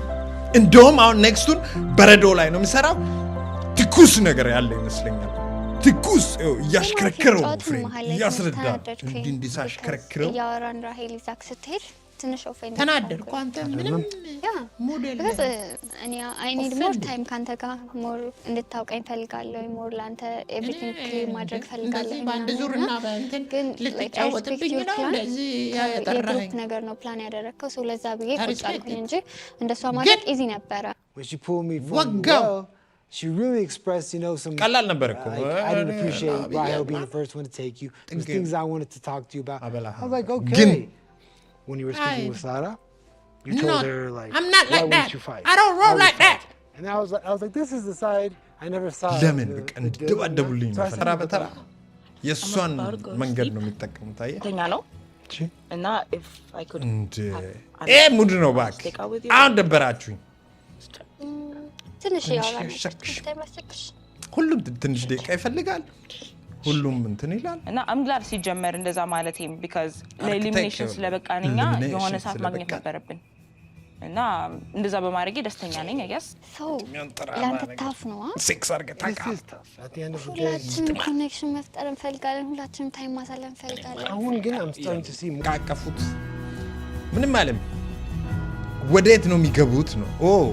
እንደውም አሁን ኔክስቱን በረዶ ላይ ነው የምሰራው ትኩስ ነገር ያለ ይመስለኛል ትኩስ እያሽከረከረው ፍሬ እያስረዳ እንዲሳሽከረከረው
ያወራን ራሄል ይዛክ ስትሄድ ትንሽ ኦፌንድ
ተናደድኩ አንተ ምንም ሞዴል
እኔ አይ ኒድ ሞር ታይም ካንተ ጋር ሞር እንድታውቀኝ ፈልጋለሁ ሞር ላንተ ኤቭሪቲንግ ክሊር ማድረግ ፈልጋለሁ
ባንድ ዙርና ባንተን ልትጫወትብኝ ነው ለዚህ ያጠራኸኝ
ነገር ነው ፕላን ያደረከው ሰው ለዛ ብዬ ቁጭ አልኩኝ እንጂ እንደሷ ማድረግ ኢዚ ነበረ
when she pulled me from the well, she really expressed some
ቀላል ነበር እኮ
I didn't appreciate Rahel being the first one to take you there's things I wanted to talk to you about I was like okay when you were speaking with Sarah you told her like
I'm not like that I don't roll like that
and I was like this is the side I never saw
ለምን በቃ እንድትደባደቡልኝ ነው ተራ በተራ የሷን መንገድ ነው የሚጠቀሙት አየህ
ተኛ ነው እና if I could
ሙድ ነው ባክ አሁን ደበራችሁኝ
ትንሽ
ሁሉም ትንሽ ደቂቃ ይፈልጋል ሁሉም እንትን ይላል
እና አምግላር ሲጀመር እንደዛ ማለቴም because ለኤሊሚኔሽን ስለበቃንኛ የሆነ ሰዓት ማግኘት ነበረብን እና እንደዛ በማድረጌ ደስተኛ ነኝ I guess
so ላንተ ታፍ ነው
ሴክስ አርገታካ
ሁላችንም ኮኔክሽን መፍጠር እንፈልጋለን ሁላችንም ታይም ማሳለፍ እንፈልጋለን
አሁን ግን I'm starting to see
ቃቀፉት ምንም ማለት ወዴት ነው የሚገቡት ነው?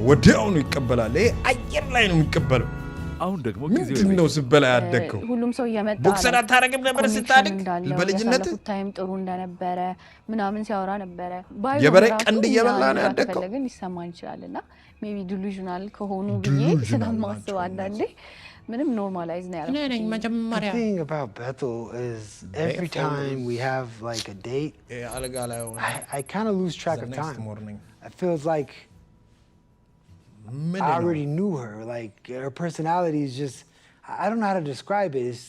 ወዲያው ነው ይቀበላል። ይሄ አየር ላይ ነው የሚቀበለው።
አሁን ደግሞ
ምንድን ነው ስበላ ያደግከው?
ሁሉም ሰው እየመጣ
ቦክሰር አታረግም ነበር ስታድግ? በልጅነት
ታይም ጥሩ እንደነበረ ምናምን ሲያወራ ነበረ።
የበሬ ቀንድ እየበላ ነው ያደግከው?
ግን ሊሰማን ይችላልና ሜቢ ዲሉዥናል ከሆኑ ብዬ ስለማስብ አንዳንዴ ምንም ኖርማላይዝ ነው ያለው።
The thing about Bethel is every time we have like a date, I kind of lose track of time. It feels like I already knew her. Like her personality is just, I don't know how to describe it. It's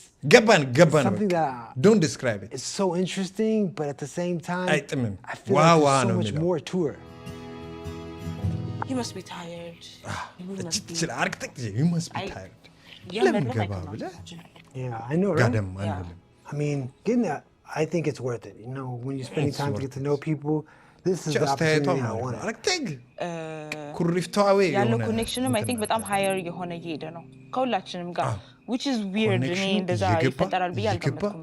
something that
don't describe it.
It's so interesting, but at the same time, I feel like
there's
so much more to her.
You must be tired.
You must be tired.
Yeah, I know, right? I mean, getting that, I think it's worth it. You know, when you're spending time to get to know people, this is the opportunity I wanted.
ያለው ኮኔክሽንም አይ ቲንክ በጣም ሃየር የሆነ እየሄደ ነው ከሁላችንም ጋር which is weird እኔ እንደዛ ይፈጠራል ብዬ አልገመትኩም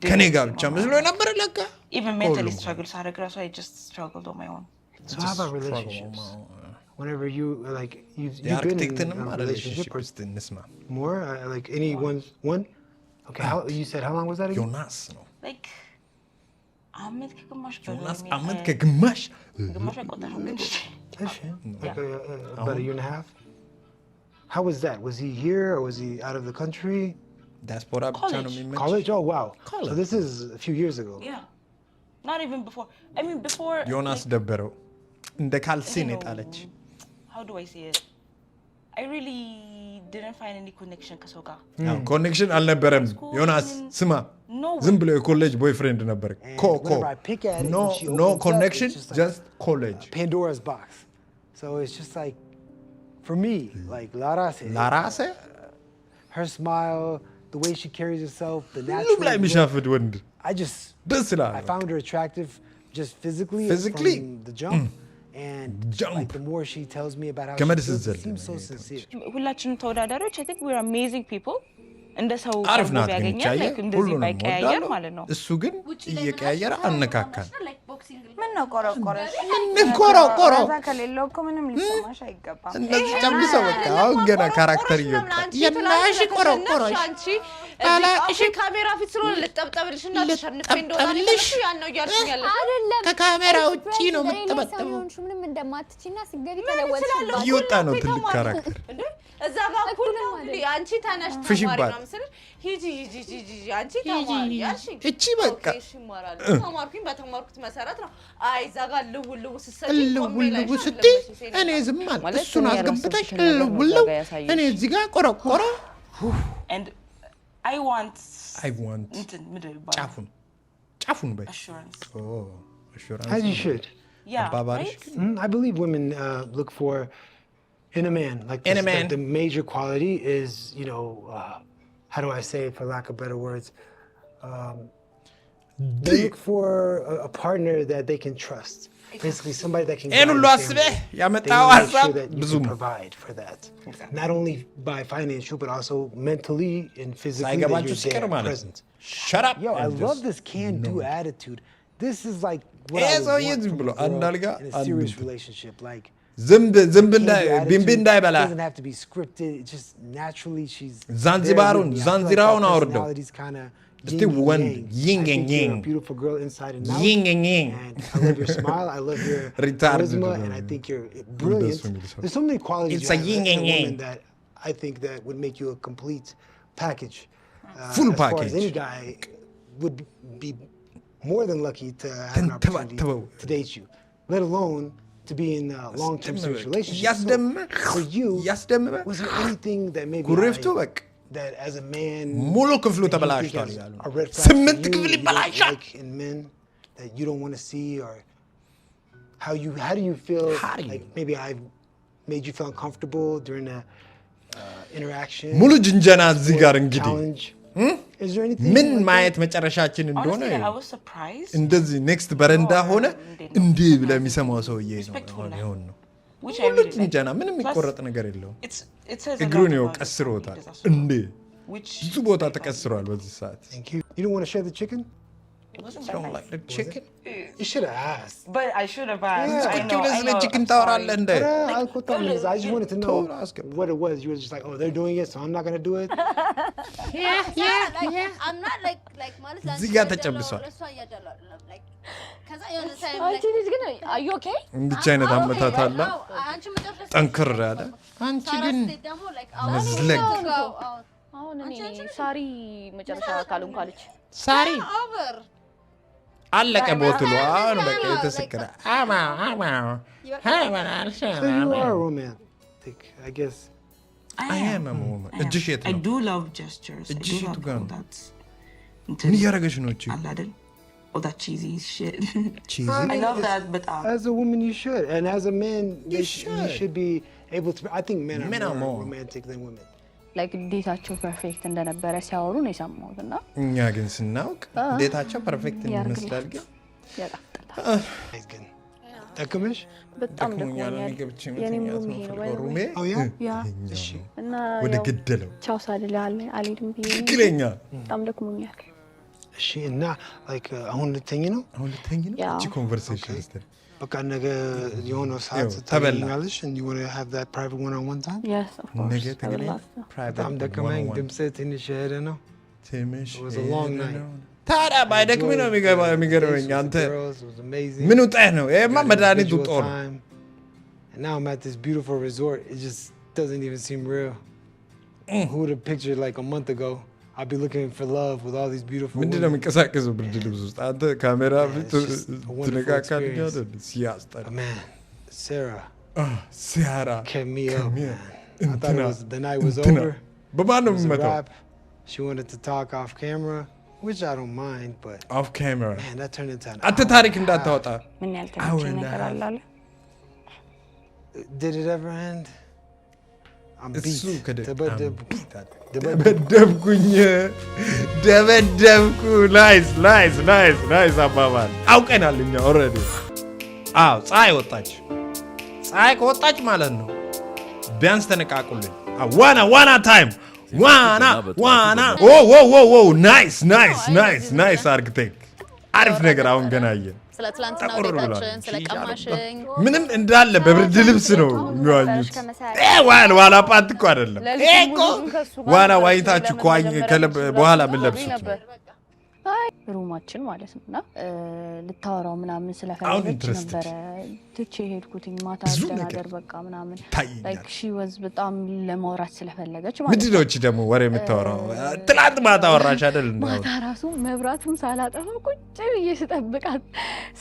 ከኔ ጋር ብቻ መስሎ ነበር ለካ
even mentally struggle ሳደርግ ራሱ I just struggled on my own.
So how about relationships? Whenever you like you've been in a relationship more like any one okay how you said how long was that again?
Jonas no
like አመት ከግማሽ
ጆናስ አመት ከግማሽ
አይቆጠርም ግን
like about a year and a half. How was that? Was he here or was he out of the country?
Diaspora
college? Oh wow. So this is a few years ago.
Yeah. Not even before. I mean before
ዮናስ ደበረው እንደ ካልሲን የጣለች.
How do I say it? I really didn't find any connection ከሰው ጋር.
ኮኔክሽን አልነበረም ዮናስ ስማ ዝም ብሎ የኮሌጅ ቦይፍሬንድ ነበር no connection just college
Pandora's box. So it's just like for me like
Larase
her smile, the way she carries herself, the natural
ላይ የሚሻፍድ ወንድ
I just
ደስ ይላል
I found her attractive just physically from the jump. And like the more she tells me about how she seems so sincere.
ሁላችንም ተወዳዳሪዎች I think we're amazing people. እንደ ሰው
አሪፍ ናት
ያገኛል like እንደዚህ ባይቀያየር ማለት ነው
እሱ ግን እየቀያየረ አነካካል
ምን ነው ቆረቆረሽ
ምን ቆረቆረ
ከዛ ከሌለው እኮ ምንም ሊሰማሽ አይገባም
እንደዚህ ጨምሰው በቃ አሁን ገና ካራክተር ይወጣ
የናሽ ቆረቆረሽ
አንቺ እሺ ካሜራ ፊት ስለሆነ ልጠብጠብልሽና ተሸንፈ እንደሆነ ያን ነው ያልሽኝ ያለ
አይደለም
ከካሜራ ውጪ ነው የምትጠበጠበው
ምንም እንደማትችና ሲገቢ ተለወጥሽ
ይወጣ ነው ትልቅ ካራክተር
እዛ ጋር ሁሉ አንቺ ታናሽ ተማሪ ነው መሰለሽ ሂጂ አንቺ ተማሪ ያልሽኝ
እቺ በቃ
እሺ ይማራል ተማርኩኝ በተማርኩት መሰረት ነው አይ እዛ ጋር ልውልው ስትሰጪ
ልውልው ስትይ እኔ ዝም ማለት እሱን አስገብተሽ ልውልው እኔ እዚህ ጋር ቆረቆረ
and I want
ጫፉን በይ
assurance
as you should
yeah
I believe women look for in a man like
in a man
the major quality is you know how do I say it for lack of better words they look for a partner that they can trust basically somebody that can provide for that not only by financial but also mentally and physically that you're there present.
Shut up
yo I love this can-do attitude. This is like what I would want in a serious relationship like
ዝምብ ቢምቢ እንዳይበላ
doesn't have to be scripted it just naturally she's
ዛንዚራውን አወርደው እስቲ ወንድ yin and yang
beautiful girl inside and out
yin and yang
and I love your smile I love your charisma and I think you're brilliant. There's so many qualities
it's a yin and yang
that I think that would make you a complete package.
Full
as
package.
far as any guy would be more than lucky to have an opportunity to date you, let alone to be in a long-term serious relationship. So for you, was there anything that maybe that as a man
ሙሉ ክፍሉ ተበላሽቷል ያሉ
8 ክፍል ይበላሻል like in men that you don't want to see or how do you feel like maybe I've made you feel uncomfortable during a interaction
ሙሉ ጅንጀና እዚህ ጋር እንግዲህ
is there anything
ምን ማየት መጨረሻችን እንደሆነ
I was surprised
እንደዚህ ኔክስት በረንዳ ሆነ እንዲህ ብለ የሚሰማው ሰውዬ ነው ሙሉ ጅንጀና ምንም የሚቆረጥ ነገር የለውም እግሩን ነው ቀስሮታል እንዴ ብዙ ቦታ ተቀስሯል በዚህ ሰዓት
you don't want to share the chicken
You don't like the chicken?
You should have asked.
But I should have asked.
Yeah.
I know.
ስለ chicken ታወራለህ እንደ
I just wanted to know what it was. You were just like, oh, they're doing it, so I'm not gonna do it.
Yeah.
I'm not like ማለት
እዚህ ጋር ተጨብሷል።
አንቺ ልጅ ግን are you okay?
እንዲህ አይነት አመታት አለ ጠንክር ያለ
አንቺ ግን
መዝለግ
አሁን እኔ ሳሪ መጨረሻ ካሉን ካለች
ሳሪ
አለቀ ቦትሉ አሁን በቃ የተሰከረ
አማ
So you are romantic, I guess.
I am a woman. እጅሽ የት
I
ነው?
do love gestures. I
እጅሽ
do
የቱ
love
ጋር
all
ነው?
that.
ምን እያደረገች ነው እቺ?
All that cheesy shit.
Cheesy?
I love that, but
As a woman, you should, and as a man, you should be able to. I think men are more romantic than women.
like ዴታቸው ፐርፌክት እንደነበረ ሲያወሩ ነው የሰማሁት እና
እኛ ግን ስናውቅ ዴታቸው ፐርፌክት ይመስላል ግን
ያጣፍጣል
ግን ተከመሽ
በጣም ደክሞኛል የኔም ሩሜ
ነው
ያ እና
ወደ ገደለው
ቻው ሳልላል አልሄድም ብዬ
ትክክለኛ
በጣም ደክሞኛል
እሺ እና like አሁን ልተኝ ነው
እቺ ኮንቨርሴሽን ስትል
በቃ ነገ የሆነ ሰዓት ታበላልሽ and you want to have that private one-on-one time?
Yes, of course.
ነገ ተገናኝ private
I'm ደከመኝ ድምጼ ትንሽ ሄደ ነው
ትንሽ
it was a long night
ታዲያ ባይደክም ነው የሚገርመኝ አንተ ምን ውጣህ ነው ይሄማ መድኃኒት ውጦ ነው
and now I'm at this beautiful resort it just doesn't even seem real who would have pictured like a month ago I'd be looking for love with all these beautiful women.
ምንድነው የሚንቀሳቀሰው ብርድ ልብስ ውስጥ አንተ ካሜራ ፊት ትነካካለህ አይደል ሲያስጠላ
man Sarah kept me up I thought it was the night was over
በማን ነው የምመጣው
she wanted to talk off camera which I don't mind but
off camera
man that turned into an
አንተ ታሪክ እንዳታወጣ
ምን ያልተመቸኝ ነገር አለ አለ
did it ever end I'm beat
ደበደብኩ ናይስ አባባል አውቀናል እኛ ኦልሬዲ አዎ ፀሐይ ወጣች ፀሐይ ከወጣች ማለት ነው ቢያንስ ተነቃቁልኝ ዋና ታይም ዋና ኦ ናይስ አርክቴክት አሪፍ ነገር አሁን ገና አየን
ስለ ትላንትና ወጣችን ስለ ቀማሽኝ
ምንም እንዳለ በብርድ ልብስ ነው የሚዋኙት ዋና ፓንት እኮ አይደለም እኮ ዋና ዋይታችሁ በኋላ ምን ለብሱት
ሩማችን ማለት ነውና ልታወራው ምናምን ስለፈለገች ነበረ ትቼ ሄድኩትኝ ማታ አደናገር በቃ ምናምን like she was በጣም ለማውራት ስለፈለገች ማለት ነው
ምንድነው እቺ ደግሞ ወሬ የምታወራው ትላንት ማታ አወራሽ አይደል
ማታ ራሱ መብራቱን ሳላጠፋ ቁጭ ብዬ ስጠብቃት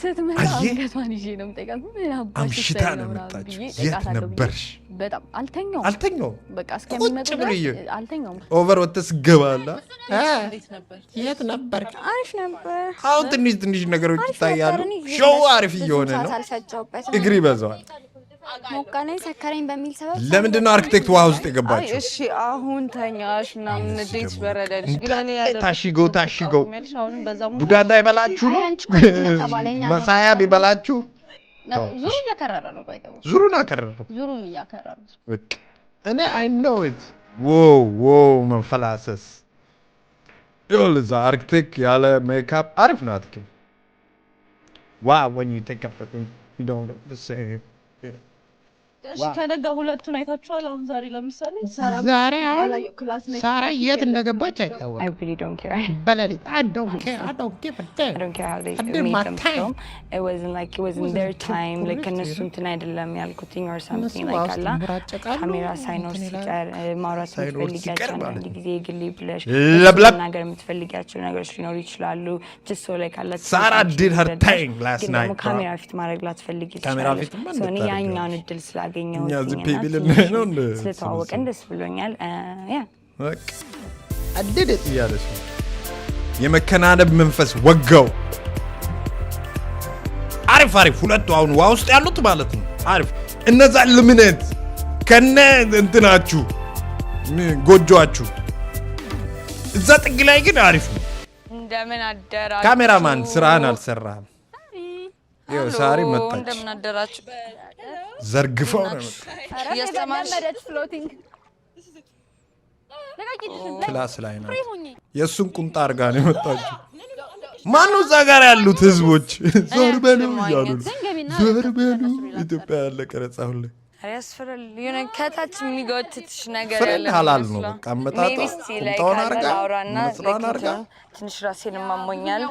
ስትመጣ አንገቷን ይዤ ነው የምጠይቃት ምን አባሽ
አምሽታ ነው የመጣችው የት ነበርሽ
በጣም አልተኛው በቃ እስከሚመጡ አልተኛው
ኦቨር ወጥተስ ገባላ
የት ነበር
አሪፍ ነበር
አሁን ትንሽ ነገሮች ይታያሉ ሾው አሪፍ እየሆነ ነው እግሪ በዛዋል
ሞቃነኝ ሰከረኝ በሚል ሰበብ
ለምንድን ነው አርክቴክት ውሃ ውስጥ የገባችው
እሺ አሁን ተኛሽ ምናምን ዴት በረደልሽ ግላኔ
ታሽጎ ቡዳ እንዳይበላችሁ መሳያ ቢበላችሁ
ዙሩ እያከረረ ነው
ዙሩን አከረረ
ዙሩ እያከረረ
እኔ I know it wow መንፈላሰስ ይኸውልህ እዛ አርክቴክት ያለ ሜካፕ አሪፍ ነው አትክልት wow when you take up you don't look the same
እሺ ከነጋ ሁለቱን አይታችኋል አሁን ዛሬ ለምሳሌ
ዛሬ አሁን ሳራ የት እንደገባች አይታወቅም
I really don't care
በለሊት I don't care I don't give a damn
I don't care how they made them film it wasn't like it wasn't their time like እነሱ እንትን አይደለም ያልኩትኝ or something like አላ ካሜራ ሳይኖር ሲቀር ማውራት የምትፈልጊያቸው አንዳንድ ጊዜ ግሌ ብለሽ ነገር የምትፈልጊያቸው ነገሮች ሊኖሩ ይችላሉ just so like አላ
ሳራ did her thing last night
ካሜራ ፊት ማድረግ ላትፈልጊ ይችላል so እኔ ያኛውን እድል ስላገኘሁት ስለተዋወቅን ደስ ብሎኛል ያ
በቃ አድደት እያለች የመከናነብ መንፈስ ወጋው አሪፍ ሁለቱ አሁን ውሃ ውስጥ ያሉት ማለት ነው አሪፍ እነዛ ልምነት ከነ እንትናችሁ ጎጆአችሁ እዛ ጥግ ላይ ግን አሪፍ ነው
እንደምን አደራችሁ
ካሜራማን ስራህን አልሰራህም ይኸው ሳሪ መጣች
እንደምን አደራችሁ
ዘርግፈው ነው
የስተማመደች ፍሎቲንግ
ክላስ ላይ ነው የሱን ቁምጣ አርጋ ነው የመጣችው ማነው እዛ ጋር ያሉት ህዝቦች ዞር በሉ እያሉ ዞር በሉ ኢትዮጵያ ያለ ቀረጻ ሁሉ
ያስፈራል። የሆነ ከታች የሚጎትትሽ ነገር
ፍሬንድ ሀላል ነው በቃ መጣጣ ቁምጣውን አርጋ መስራን አርጋ
ትንሽ ራሴን ማሞኛል።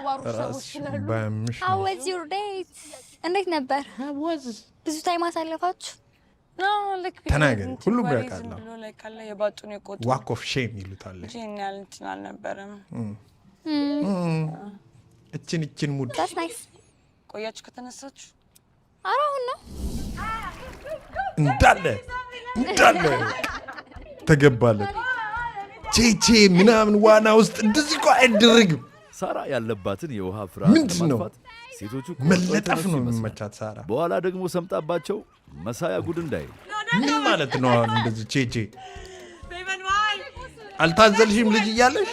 How was your date? እንዴት ነበር? ብዙ ታይም አሳለፋችሁ?
ተናገር ሁሉም ያውቃል።
የባጡን የቆጡ
ዋክ ኦፍ ሼም ይሉታል።
ጂን ያልንትን አልነበረም።
እችን ሙድ
That's nice.
ቆያችሁ ከተነሳችሁ?
ኧረ አሁን ነው
እንዳለ ተገባለት ቼቼ ምናምን ዋና ውስጥ እንደዚህ እኮ አይደረግም።
ሳራ ያለባትን የውሃ ፍርሃት ለማጥፋት ሴቶቹ
መለጠፍ ነው የሚመቻት ሳራ።
በኋላ ደግሞ ሰምጣባቸው መሳያ ጉድ እንዳይል
ምን ማለት ነው? አሁን እንደዚህ ቼቼ አልታዘልሽም ልጅ እያለሽ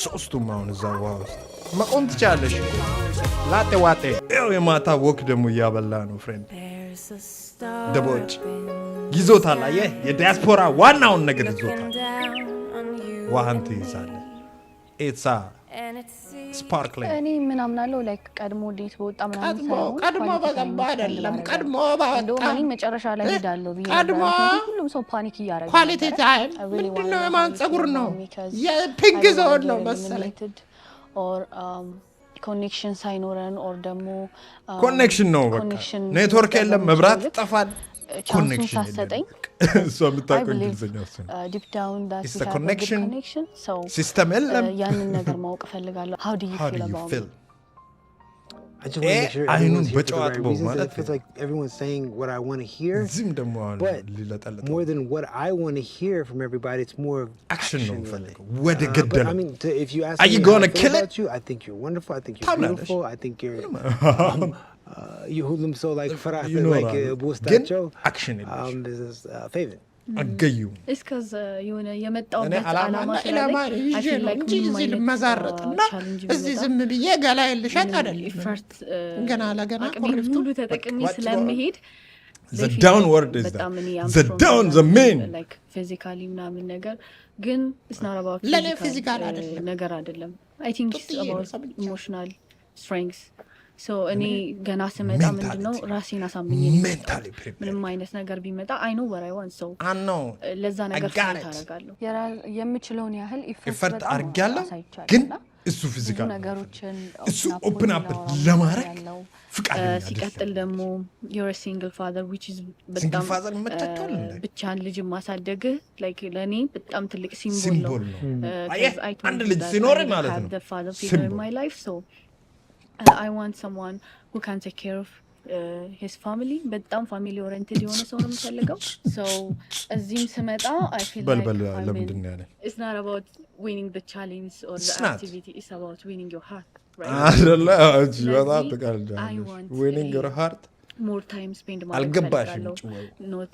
ሶስቱም አሁን እዛ ውሃ ውስጥ መቆም ትችላለሽ። ላጤ ዋጤ ይኸው የማታ ወክ ደግሞ እያበላ ነው ፍሬንድ ደቦጭ ይዞታል። አየህ የዲያስፖራ ዋናውን ነገር ይዞታል። ውሃን ትይዛለህ። ኢትስ ስፓርክሊንግ
እኔ ምን አምናለሁ ላይክ ቀድሞ ዴት በወጣ ምናምን ሳይሆን
ቀድሞ በገባ አይደለም ቀድሞ ባወጣ
እኔ መጨረሻ ላይ ሄዳለሁ ብዬ ሁሉም ሰው ፓኒክ እያደረገ
ኳሊቲ ታይም ምንድነው? የማን ፀጉር ነው? የፒንክ ዞን ነው መሰለኝ።
ኦር ኮኔክሽን ሳይኖረን ኦር ደግሞ
ኮኔክሽን ነው በቃ ኔትወርክ የለም መብራት ጠፋል።
ኮኔክሽን ሳሰጠኝ
እሷ የምታውቀው እንግሊዝኛ እሱ ነው።
ዲፕ ዳውን ዳት
ኢትስ ኮኔክሽን ሲስተም የለም።
ያንን ነገር ማወቅ እፈልጋለሁ። how do you feel?
I just want to make sure
አይኑን
everyone's here for the right
በጨዋጥበው
reasons.
ማለት
It feels like everyone's saying what I want to hear.
ዝም ደግሞ
But
ሊለጠለጥ
more than what I want to hear from everybody, it's more of
አክሽን ነው
really.
የምፈልገው ወደ
But
ገደለ
I mean, if you ask
Are
me
you
how I
gonna
feel
kill
about you, I think you're wonderful. I think you're
ታምናለሽ?
beautiful. I think you're you ሁሉም ሰው like ፈራ
ይኖራል።
like
ግን
በውስጣቸው
አክሽን የለሽ
this is favorite.
አገዩ
እስከዛ የሆነ የመጣውበት
እኔ ዓላማ
ዓላማ
ኢላማ ይዤ ነው እንጂ እዚህ ልመዛረጥና እዚህ ዝም ብዬ ገላ ልሸጥ አይደለም። ገና ለገና
ቆርፍቱ ሁሉ ተጠቅሜ ስለምሄድ
the downward is the down the main
like physically ምናምን ነገር ግን it's not about
ለኔ ፊዚካል አይደለም
ነገር አይደለም። I think it's about emotional strength. ሶ እኔ ገና ስመጣ ምንድነው ራሴን አሳምኜ ምንም አይነት ነገር ቢመጣ አይ ኖ ወር አይ ዋንት ሶ ለዛ ነገር ታረጋለሁ የምችለውን ያህል
ኢፈርት አርጋለሁ ግን እሱ ፊዚካል
ነገሮችን
እሱ ኦፕን አፕ ለማድረግ ፍቃደኛ
ሲቀጥል ደግሞ you're a single father which is በጣም ብቻን ልጅ ማሳደግ like ለኔ በጣም ትልቅ ሲምቦል ነው።
አንድ ልጅ ሲኖር ማለት ነው
the father figure in my life so I want someone who can take care of his family. በጣም ፋሚሊ ኦሪየንትድ የሆነ ሰው ነው የምፈልገው። So እዚህም ስመጣ I feel like
ለምንድን ነው ያለ
it's not about winning the challenge or the activity, it's about winning your heart, right?
አይደለ እጂ በጣም ተቃርጃለሽ winning your heart
more time spend ማለት
አልገባሽም
not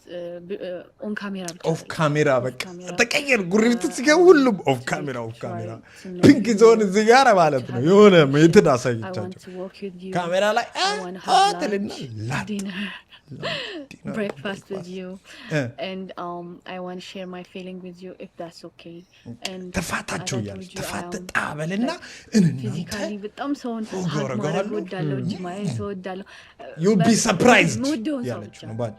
on camera
ኦፍ ካሜራ በቃ ተቀየር ጉሪት ሲገቡ ሁሉም ኦፍ ካሜራ ፒንክ ዞን እዚህ ጋር ማለት ነው የሆነ ሜትድ አሳይቻቸው ካሜራ ላይ ሆቴልና
breakfast with you and I want to share my feeling with you if that's okay and
ተፋታቸው ያለች ተፋተጣ በልና እንና
physically በጣም ሰውን ማድረግ ወዳለው እጅ ማየት ወዳለው
you'll be surprised ያለች ነው ባጭ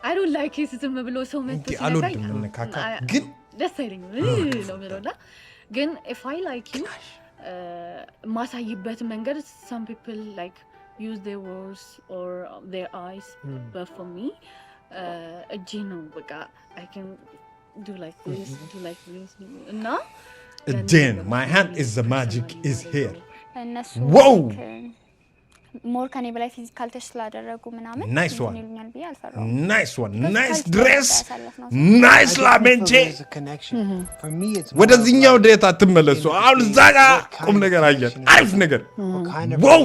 I don't like it ዝም ብሎ ሰው መጥቶ
አልወድም እንካካ ግን
ደስ አይለኝም ነው ምንውና ግን if I like you ማሳይበት መንገድ some people like use their words or their eyes but for me በቃ I can do like this do like this እና
again my hand is the magic is here
እነሱ
wow
ሞር ከኔ በላይ ፊዚካል ተች ስላደረጉ ምናምን
nice one
ይሉኛል ብዬ አልፈራም
nice one nice dress nice ላሜንቼ ወደዚህኛው ዴታ ትመለሱ አሁን እዛ ጋር ቁም ነገር አየን አሪፍ ነገር wow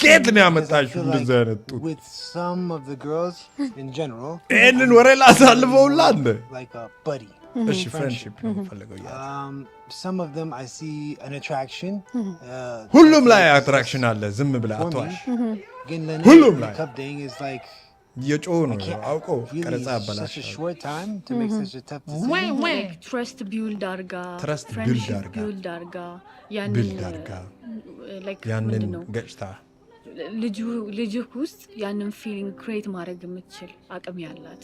ከየት ነው ያመጣሽው እንደዚህ አይነት ጡት
with some of the girls in general
ይህንን ወሬ ላሳልፈውላ እንደ
like a buddy
እሺ ፍሬንድሺፕ ነው ፈልገው
some of them I see an attraction
ሁሉም ላይ አትራክሽን አለ ዝም ብለህ አትዋሽ
ግን ለኔ cup dang is like
የጮሁ ነው አውቆ ቀረጻ አበላሽ
ትረስት ቢልድ አርጋ ቢልድ አርጋ
ያንን ገጭታ
ልጅህ ውስጥ ያንን ፊሊንግ ክሬት ማድረግ የምትችል አቅም ያላት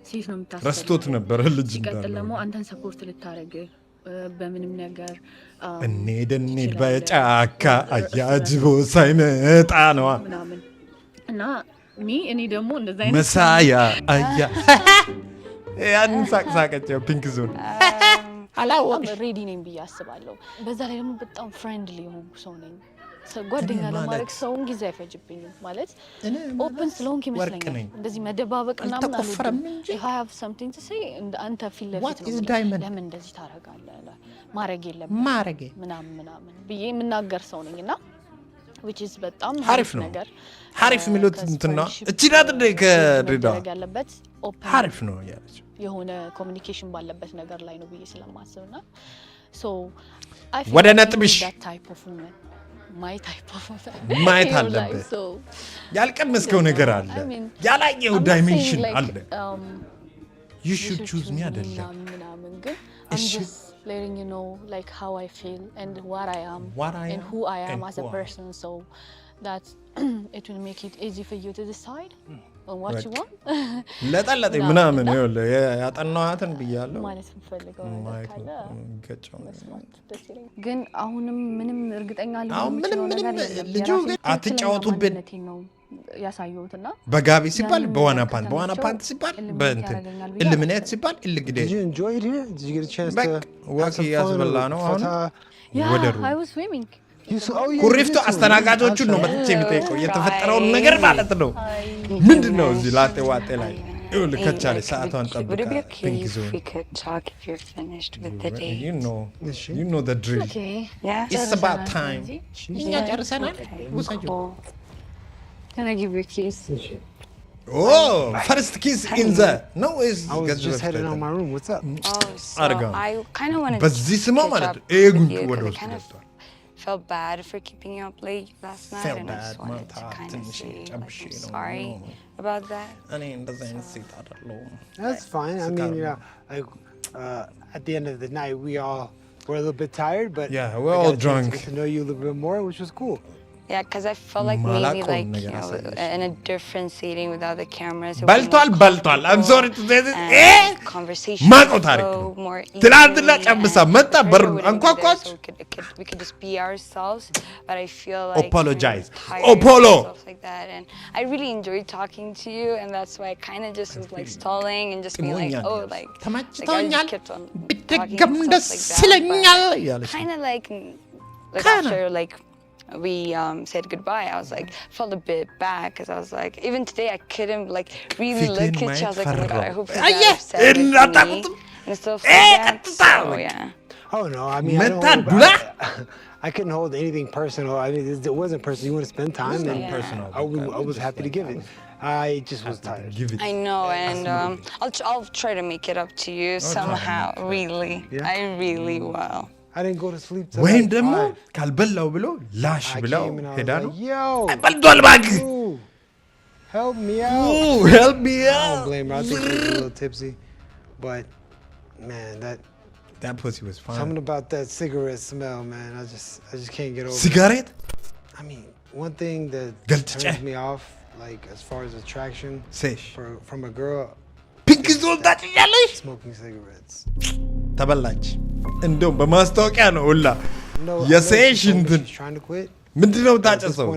ሴት ነው የምታስፈልገው።
ረስቶት ነበር ልጅ
ሲቀጥል ደግሞ አንተን ሰፖርት ልታደርግ በምንም ነገር
እንሂድ በጫካ አያጅቦ ሳይመጣ ነዋ
ምናምን እና እኔ ደግሞ እንደዛ አይነት
መሳያ አያ ያንን ሳቅሳቀቸው ፒንክ ዞን
አላወቅሽ ሬዲ ነኝ ብዬ አስባለሁ። በዛ ላይ ደግሞ በጣም ፍሬንድሊ የሆንኩ ሰው ነኝ። ጓደኛ ለማድረግ ሰውን ጊዜ አይፈጅብኝም ማለት ኦፕን ስለሆንክ ይመስለኛል። እንደዚህ መደባበቅ ምናምን አልወድም። I have something to say አንተ ፊት ለፊት ነው ለምን እንደዚህ ታረጋለህ ማረግ የለብህም ምናምን ብዬ የምናገር ሰው ነኝና which is በጣም
አሪፍ ነገር አሪፍ ሚሉት እንትና እቺ ናት ከድሬዳዋ
ያለበት ኦፕን
አሪፍ ነው ያለች
የሆነ ኮሚኒኬሽን ባለበት ነገር ላይ ነው ብዬ ስለማስብና so I
ወደ ነጥብሽ
my type of
ማየት አለበት ያልቀመስከው ነገር አለ ያላየው ዳይሜንሽን አለ you should choose me አይደለም
ግን I'm just letting you know like how I feel and what I am and who I am as a person so that it will make it easy for you to decide on what you want
ለጠለጠ ምናምን ይኸውልህ ያጠናዋትን ብያለሁ
ማለት ፈልገው ካለ ግን አሁንም ምንም እርግጠኛ ልሆን ነገር
ልጁ አትጫወቱብን
ነው ያሳየውትና
በጋቢ ሲባል በዋና ፓንት ሲባል በእንትን ኢሉሚኔት ሲባል ኢልግዴ ወኪ ያስበላ ነው አሁን ወደሩ
I was swimming
ኩሪፍቱ አስተናጋጆቹን ነው መጥቼ የሚጠይቀው የተፈጠረውን ነገር ማለት ነው ምንድነው እዚህ ላጤ ዋጤ ላይ ይሁን ከቻለ ሰዓቷን ጠብቃ ፒንክ ዞን you know the drill it's about time
እኛ ጨርሰናል ወሰጁ
Can I give you a kiss?
Oh, first kiss in the no is
I was just heading on my room. What's up?
Oh, so I kind of wanted
በዚህ ስማ ማለት ወደ ውስጥ ገብቷል
felt bad for keeping you up late last night and I just wanted to kind of say like, I'm sorry about that.
That's fine. I mean, you know, like at the end of the night we all were a little bit tired, but
yeah, we're all drunk.
To know you a little bit more, which was cool.
Yeah, because I felt like maybe like, you know, in a different setting without the cameras.
Baltal. I'm sorry to say this.
Conversation more easy. We could just be ourselves, but I feel like
apologize.
Like that, and I really enjoyed talking to you, and that's why I kind of just was like stalling and just being like, oh, like I just kept on talking and stuff like that. Kind of like after like. We said goodbye. I was like, felt a bit bad because I was like, even today I couldn't like really look at you. I was like, oh my god, I hope he's not upset with me and stuff like that. So yeah.
Oh no, I mean, I couldn't hold anything personal. I mean, it wasn't personal. You want to spend time, and
personal.
I was happy to give it. I just was tired.
Give it.
I know, and I'll try to make it up to you somehow. Really, I really will.
I didn't go to sleep till
ወይም ደግሞ ካልበላው ብሎ ላሽ ብለው ሄዳ ነው
yo
በልቷል ባግ
help me out
I don't
blame her. I think she was a little tipsy but man
that pussy was fine
something about that cigarette smell man I just can't get over
cigarette
I mean one thing that turns me off like as far as attraction from a girl
pink is all that yellowish
smoking cigarettes
ተበላች እንደው በማስታወቂያ ነው ሁላ የሴሽ እንትን ምንድነው ታጨሰው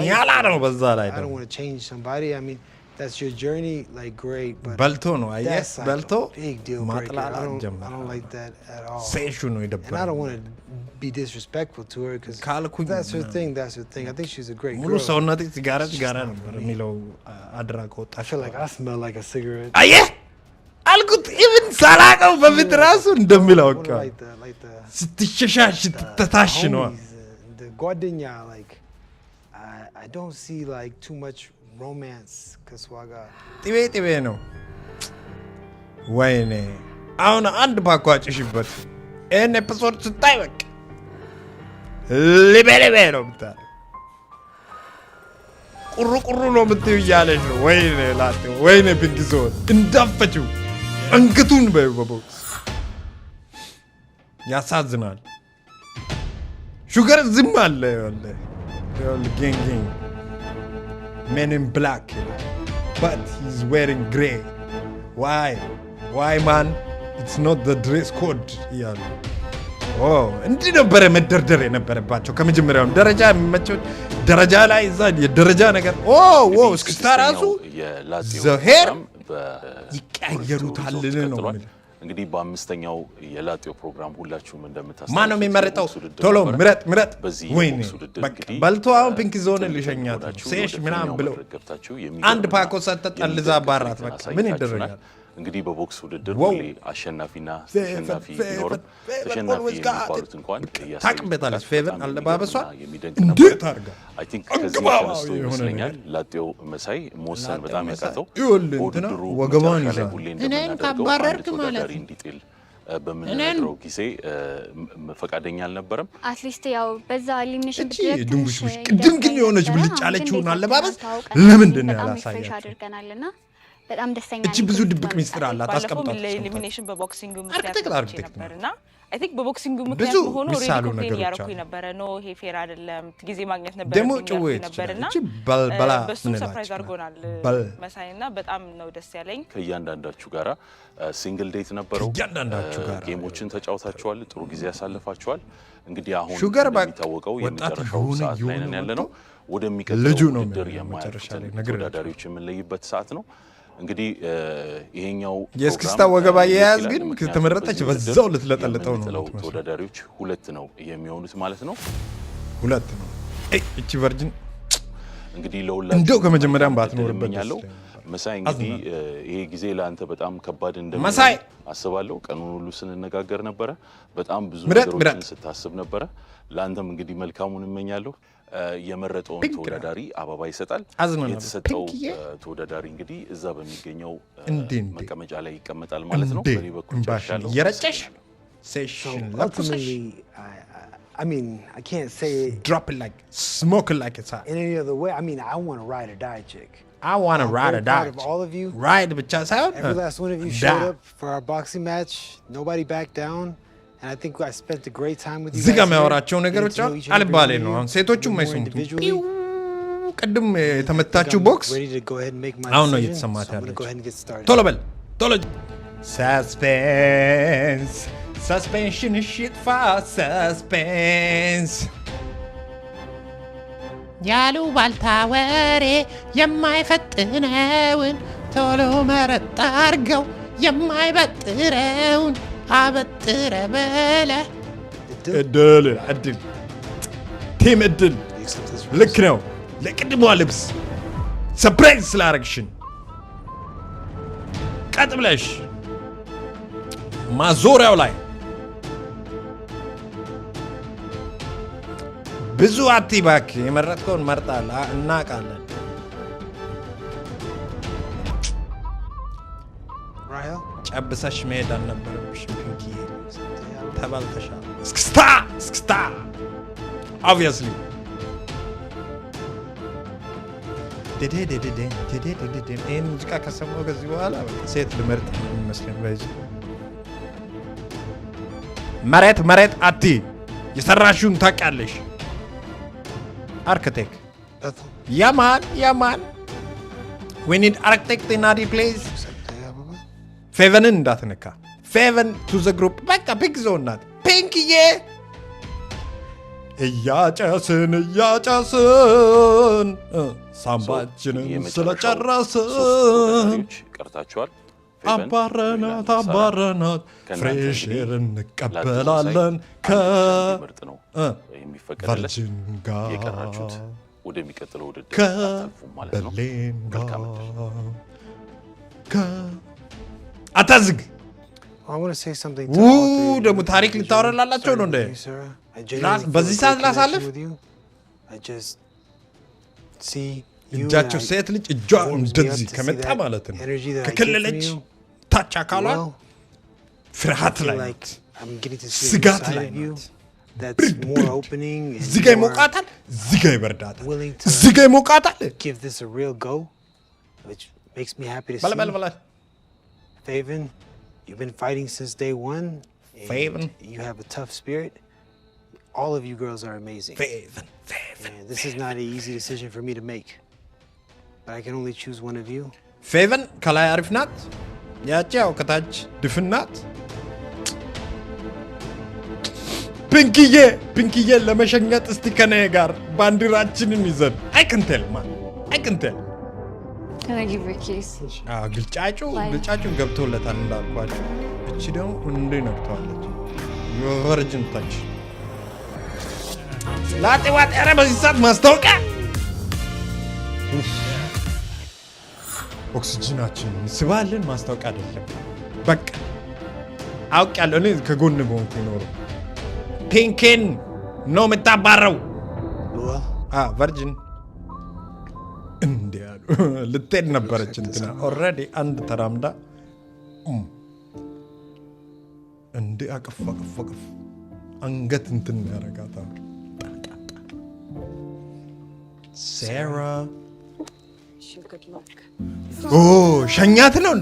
ያላ ነው በዛ ላይ
I don't want to change somebody I mean that's your journey like great but
በልቶ ነው አየስ በልቶ ማጥላላት
I
ጀመረ
don't like that at all
ሴሹ ነው ይደብራል
and I don't want to be disrespectful to her because that's her thing I think she's a great girl
ሙሉ ሰውነቴ ሲጋራ ነበር የሚለው አድራጎት
I feel like I smell like a cigarette
አየህ አልኩት ኢቭን ሳላቀው በፊት ራሱ እንደሚለው በቃ ስትሸሻሽ ትተታሽ ነው
the ጓደኛ like I don't see like too much romance ከስዋጋ
ጢቤ ነው ወይኔ አሁን አንድ ባቋጭሽበት ይሄን ኤፒሶድ ስታይ በቃ ልቤ ነው ብታይ ቁሩ ነው የምትይው እያለች ነው። ወይኔ ላጤው፣ ወይኔ ፒንክ ዞን እንዳፈችው አንገቱን በቦክስ ያሳዝናል። ሹገር ዝም አለ። ጌንግ men in black but he's wearing gray. Why man? It's not the dress code ያሉ እንዲህ ነበረ መደርደር የነበረባቸው ከመጀመሪያው ደረጃ የሚመቸው ደረጃ ላይ እዛ የደረጃ ነገር እስክስታ ራሱ ዘሄር ይቀያየሩታል ነው።
እንግዲህ በአምስተኛው የላጤው ፕሮግራም ሁላችሁም እንደምታስታውሱ
ማን ነው የሚመረጠው? ቶሎ ምረጥ። ወይኔ በቃ በልቶ አሁን ፒንክ ዞን ልሸኛት ሴሽ ምናምን ብለው አንድ ፓኮ ሰጠጥ አልዛ ባራት በቃ ምን ይደረጋል?
እንግዲህ በቦክስ ውድድር ሁሌ አሸናፊና ተሸናፊ ቢኖርም ተሸናፊ የሚባሉት እንኳን
ታቅበታለች። ፌቨን አለባበሷ እንዴት አድርጋ
አይ ቲንክ ከዚህ ተነስቶ ይመስለኛል ላጤው መሳይ መወሰን በጣም ያቃተው ውድድሩ
ወገቧን ይዛ
እኔን ካባረርክ ማለት
እንዲጥል በምንነግረው ጊዜ ፈቃደኛ አልነበረም።
አትሊስት ያው በዛ ኤሊሚኔሽን
ድንቡሽ ቅድም ግን የሆነች ብልጭ ያለችውን አለባበስ ለምንድን ነው
ያላሳያችሁና በጣም ደስተኛ ነኝ።
እቺ ብዙ ድብቅ ሚስጥር አላት አስቀምጣት።
ለኤሊሚኔሽን በቦክሲንግ ምክንያት ነበርና አይ ቲንክ በቦክሲንግ ምክንያት ሆኖ ሬዲ ያርኩኝ ነበር። ኖ ይሄ ፌር አይደለም፣ ጊዜ ማግኘት ነበር ነበርና እቺ
በልበላ
ምን ሰርፕራይዝ አድርጎናል መሳይና በጣም ነው ደስ ያለኝ።
ከእያንዳንዳችሁ ጋራ ሲንግል ዴት ነበረው። ጌሞችን ተጫውታችኋል፣ ጥሩ ጊዜ ያሳልፋችኋል። እንግዲህ አሁን የሚታወቀው የመጨረሻው ሰዓት ላይ ነን ያለነው። ወደሚቀጥለው ውድድር የማያልፉትን ተወዳዳሪዎች የምንለይበት ሰዓት ነው። እንግዲህ ይሄኛው
የስክስታ ወገባ የያዝ ግን ከተመረጠች በዛው ልትለጠልጠው ነው።
ተወዳዳሪዎች ሁለት ነው የሚሆኑት ማለት ነው።
ሁለት ነው። እቺ ቨርጂን
እንግዲህ ለሁላችሁ
እንደው ከመጀመሪያም ባትኖርበት
ያለው መሳይ እንግዲህ ይሄ ጊዜ ለአንተ በጣም ከባድ እንደሚሆን አስባለሁ። ቀኑን ሁሉ ስንነጋገር ነበረ። በጣም ብዙ ነገሮችን ስታስብ ነበረ። ለአንተም እንግዲህ መልካሙን እመኛለሁ። የመረጠውን ተወዳዳሪ አበባ ይሰጣል። የተሰጠው ተወዳዳሪ እንግዲህ እዛ በሚገኘው መቀመጫ ላይ ይቀመጣል ማለት ነው። በኔ በኩል ቻሻለሁ
የረጨሽ ሴሽን ለፍሰሽ
I mean, I can't say
drop it like smoke it like it's hot.
In any other way, I mean, I want to ride or die chick.
I want to ride or die.
Of all of you,
ride ብቻ ሳይሆን
every last one of you showed up for our boxing match. Nobody backed down. And I think I spent a great time with you guys.
ዝጋ የሚያወራቸው ነገሮች አልባሌ ነው። አሁን ሴቶቹም አይሰሙትም። ቅድም የተመታችው ቦክስ አሁን ነው እየተሰማት ያለች። ቶሎ በል ቶሎ። ሰስፔንስ ሰስፔንሽን ሽጥፋ ሰስፔንስ
ያሉ ባልታ ወሬ የማይፈጥነውን ቶሎ መረጥ አርገው የማይበጥረውን አበጥረ በለ
እድል ቲም እድል ልክ ነው። ለቅድሟ ልብስ ሰርፕራይዝ ስላረግሽን ቀጥ ብለሽ ማዞሪያው ላይ ብዙ አትባክ። የመረጥከውን መርጣል እናውቃለን። ጨብሰሽ መሄድ አልነበረብሽም። ፒንኪ ተባልተሻል። እስክስታ obviously ይህን ሙዚቃ ከሰማሁ ከዚህ በኋላ ሴት ልመርጥ የሚመስለኝ። በዚህ መሬት አቲ የሰራሽውን ታውቂያለሽ። አርክቴክት ያማን we need architect in our place. ፌቨንን እንዳትነካ። ፌቨን ቱ ዘ ግሩፕ በቃ ፒንክ ዞን ናት። ፒንክዬ እያጨስን ሳምባችንን ስለጨረስን አባረናት ፍሬሽር እንቀበላለን ከቨርጂን ጋር
ወደሚቀጥለው ውድድር
ከበርሊን ጋር አታዝግ። ደግሞ ታሪክ ልታወራላቸው ነው እንደ በዚህ ሰዓት ላሳልፍ። እጃቸው ሴት ልጅ እጇ እንደዚህ ከመጣ ማለት ነው ከከለለች ታች አካሏ ፍርሃት ላይ ናት፣ ስጋት ላይ ናት።
that's more opening and
እዚህ ጋር ይሞቃታል እዚህ ጋር ይበርዳታል እዚህ ጋር ይሞቃታል
give this a real go which makes me happy to see Faven you've been fighting since day one Faven you have a tough spirit all of you girls are amazing Faven this is not an easy decision for me to make but I can only choose one of you
Faven ከላይ አሪፍ ናት ያቻው ከታች ድፍን ናት ፒንኪዬ ለመሸኘት እስቲ ከኔ ጋር ባንዲራችንን ይዘን I can tell
Can I give you a kiss?
ግልጫጩ ገብቶለታል እንዳልኳችሁ እቺ ደግሞ እንዴ ነክቷለች ቨርጅን ታች ላጤዋት ኧረ በዚህ ሰዓት ማስታወቂያ ኦክሲጅናችን ስባልን ማስታወቂያ አይደለም በቃ አውቃለሁ እኔ ከጎን ቦንኩ ኖሮ ፒንኪን ነው የምታባረው ቨርጅን እንዴ ያሉ ልትሄድ ነበረች እንትና ኦልሬዲ አንድ ተራምዳ እንዴ አቀፍ አንገት እንትን ያረጋታል ሳራ ሸኛት ነው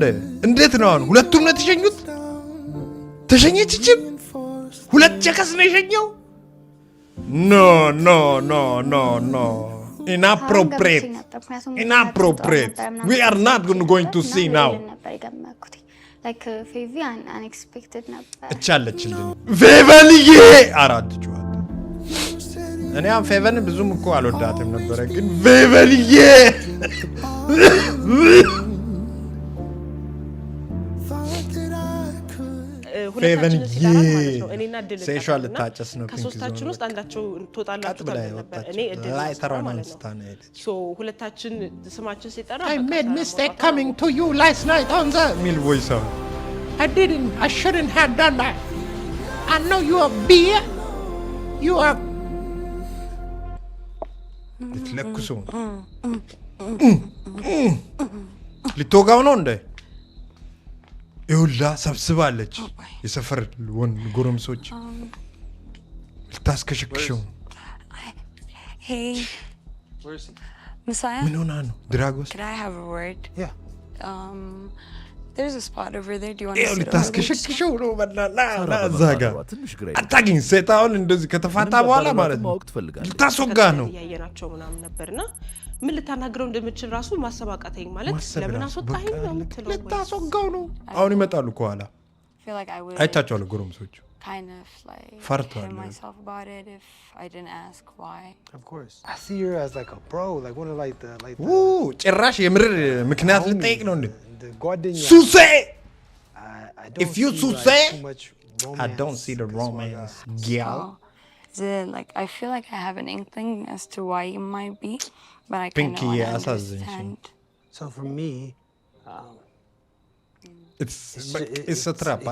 እንዴት ነው አሁን ሁለቱም ነው ተሸኙት ተሸኘችችም ሁለት ቸከስ ነው የሸኘው ኖ inappropriate we are not going to see now
like Favi unexpected ነበር
እቻለችልኝ ፌቨንዬ አራት ጨዋታ እኔ አሁን ፌቨን ብዙም እኮ አልወዳትም ነበረ ግን ፌቨንዬ
ሁለታችን ሲጠራ ማለት ነው እኔና ድል
ሴሻል ታጨስ ነው
ከሶስታችን ውስጥ አንዳቸው ተወጣላችሁ ነበር እኔ እድል ሶ ሁለታችን ስማችን ሲጠራ
I made mistake coming to you last night on the
ሚል ቮይስ
I shouldn't have done that I know you are beer you are
ልትለኩሱ ልትወጋው ነው እንደ ይውላ ሰብስባለች የሰፈር ጎረምሶች ልታስከሽክሽው
Hey Messiah
ምን ሆና ነው ድራጎስ
Can I have a word?
Yeah
There's a spot over there. Do you want to sit
ልታስከሽክሽው ነው በላላ ዛጋ አታግኝ ሴታውን እንደዚህ ከተፋታ በኋላ ማለት ነው ልታስወጋ ነው
ያየናቸው ምናምን ነበርና ምን ልታናግረው እንደምችል ራሱ ማሰባቀተኝ ማለት ለምን አስወጣኝ ነው የምትለው
ልታስወጋው ነው አሁን ይመጣሉ ከኋላ አይታቸዋለሁ ጎረምሶቹ
kind of like
fartwal
myself about it if I didn't ask why
of course I see you as like a bro like one of like the
ጭራሽ የምር ምክንያት ልጠይቅ ነው እንዴ ሱሴ if you ሱሴ I don't see the romance girl
like I feel like I have an inkling as to why you might be but I can't understand
so for me
it's a trap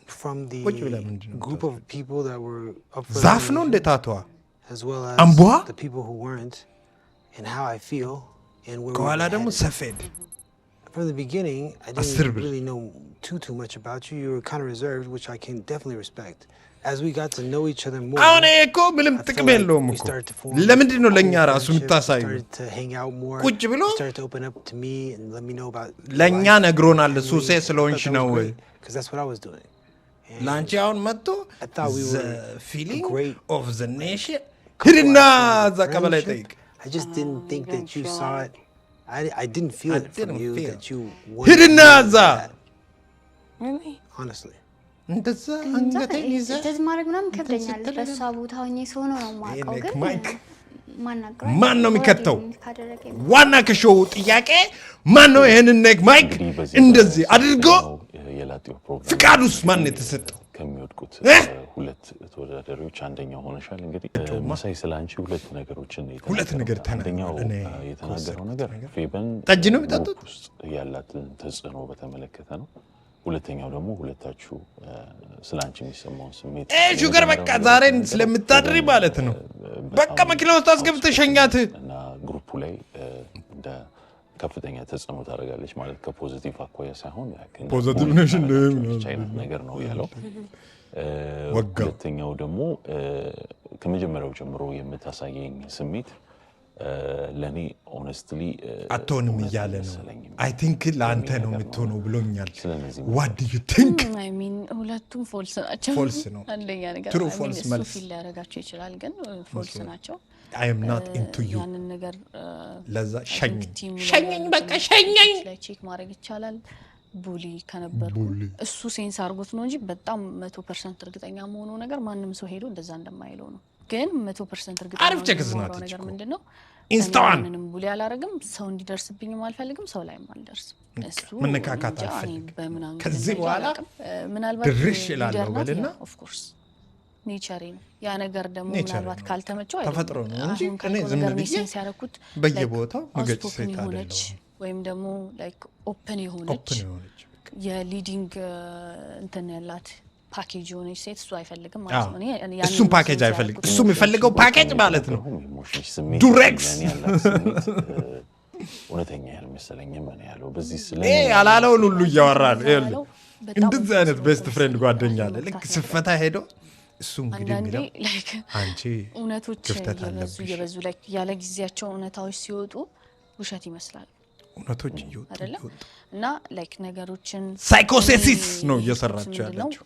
from the group of people that were up for
ዛፍ ነው እንደ ታቷ
as well as the people who weren't and how I feel and where
ከኋላ ደግሞ ሰፌድ
from the beginning I didn't really know too much about you you were kind of reserved which I can definitely respect as we got to know each other more
አሁን እኮ ምንም ጥቅም የለውም እኮ ለምንድን ነው ለኛ ራሱ የምታሳዩ ቁጭ ብሎ ለኛ ነግሮናል ሱሴ ስለሆንሽ ነው
because that's what I was doing
ላንቺ አሁን መጥቶ the feeling of the nation ሂድና እዛ ቀበሌ ጠይቅ
I just didn't think that you saw it I didn't feel it from you that you
ሂድና እዛ
really
honestly
እንደዛ አንገቴን ይዘህ
እንደዚህ ማድረግ ምናምን ከብደኛል በሷ ቦታ ሆኜ ሰው ነው የማውቀው ግን
ማን ነው የሚከተው ዋና ከሾው ጥያቄ ማን ነው ይሄንን ማይክ እንደዚህ አድርጎ ፍቃዱስ ማን የተሰጠው
ከሚወድቁት ሁለት ተወዳዳሪዎች አንደኛው ሆነሻል እንግዲህ መሳይ ስላንቺ ሁለት ነገር
ተናገረው
እኔ የተናገረው ነገር ፌበን
ጠጅ ነው የሚጠጡት
ውስጥ ያላትን ተጽዕኖ በተመለከተ ነው ሁለተኛው ደግሞ ሁለታችሁ ስላንቺ የሚሰማው ስሜት
ሹገር በቃ ዛሬን ስለምታድሪ ማለት ነው በቃ መኪና ውስጥ አስገብተህ ሸኛት
እና ግሩፑ ላይ እንደ ከፍተኛ ተጽዕኖ ታደርጋለች ማለት ከፖዚቲቭ አኳያ ሳይሆን
ፖዚቲቭ ነሽ
ነገር ነው ያለው። ሁለተኛው ደግሞ ከመጀመሪያው ጀምሮ የምታሳየኝ ስሜት ለኔ ኦነስትሊ
አትሆንም እያለ ነው። አይ ቲንክ ለአንተ ነው የምትሆነው ብሎኛል። ዋት ዱ ዩ ቲንክ?
አይ ሚን ሁለቱም ፎልስ ናቸው።
ፎልስ ነው
አንደኛ ነገር
ትሩ ፎልስ መልስ
ፊል ሊያደርጋቸው ይችላል፣ ግን ፎልስ ናቸው።
I am not into you
ያንን ነገር
ለዛ
ሸኘኝ በቃ ሸኘኝ
ላይ ቼክ ማድረግ ይቻላል። ቡሊ ከነበሩ እሱ ሴንስ አድርጎት ነው እንጂ በጣም 100% እርግጠኛ መሆኑ ነገር ማንም ሰው ሄዶ እንደዛ እንደማይለው ነው። ግን 100% እርግጠኛ
አሪፍ ቼክስ ናት
ነገር ምንድነው
ኢንስታን
ምንም ቡሊ አላረግም፣ ሰው እንዲደርስብኝም አልፈልግም፣ ሰው ላይም አልደርስም። እሱ
መነካካት አልፈልግም። ከዚህ በኋላ
ምናልባት
ድርሽ ይላል በልና
ኦፍ ኮርስ ኔቸር ነው ያ ነገር ደግሞ ምናልባት ካልተመቸው
ተፈጥሮ ነው እንጂ እኔ ዝም ብዬ
ሲያረኩት
በየቦታው መገጭ ሴት
አይደለም ወይም ደግሞ ላይክ ኦፕን የሆነች የሊዲንግ እንትን ያላት ፓኬጅ የሆነች ሴት እሱ አይፈልግም ማለት ነው። እኔ
እሱም ፓኬጅ አይፈልግም። እሱ የሚፈልገው ፓኬጅ ማለት ነው ዱሬክስ
እውነተኛ ያልመሰለኝም እኔ ያለው በዚህ ስለ
ያላለውን ሁሉ እያወራ ነው። እንደዚህ አይነት ቤስት ፍሬንድ ጓደኛ አለ ልክ ስፈታ ሄዶ እሱ እንግዲህ የሚለው አንቺ
እውነቶች እየበዙ ላይ ያለ ጊዜያቸው እውነታዎች ሲወጡ ውሸት ይመስላል።
እውነቶች እየወጡ
እና ላይክ ነገሮችን
ሳይኮሲስ ነው እየሰራቸው ያለችው።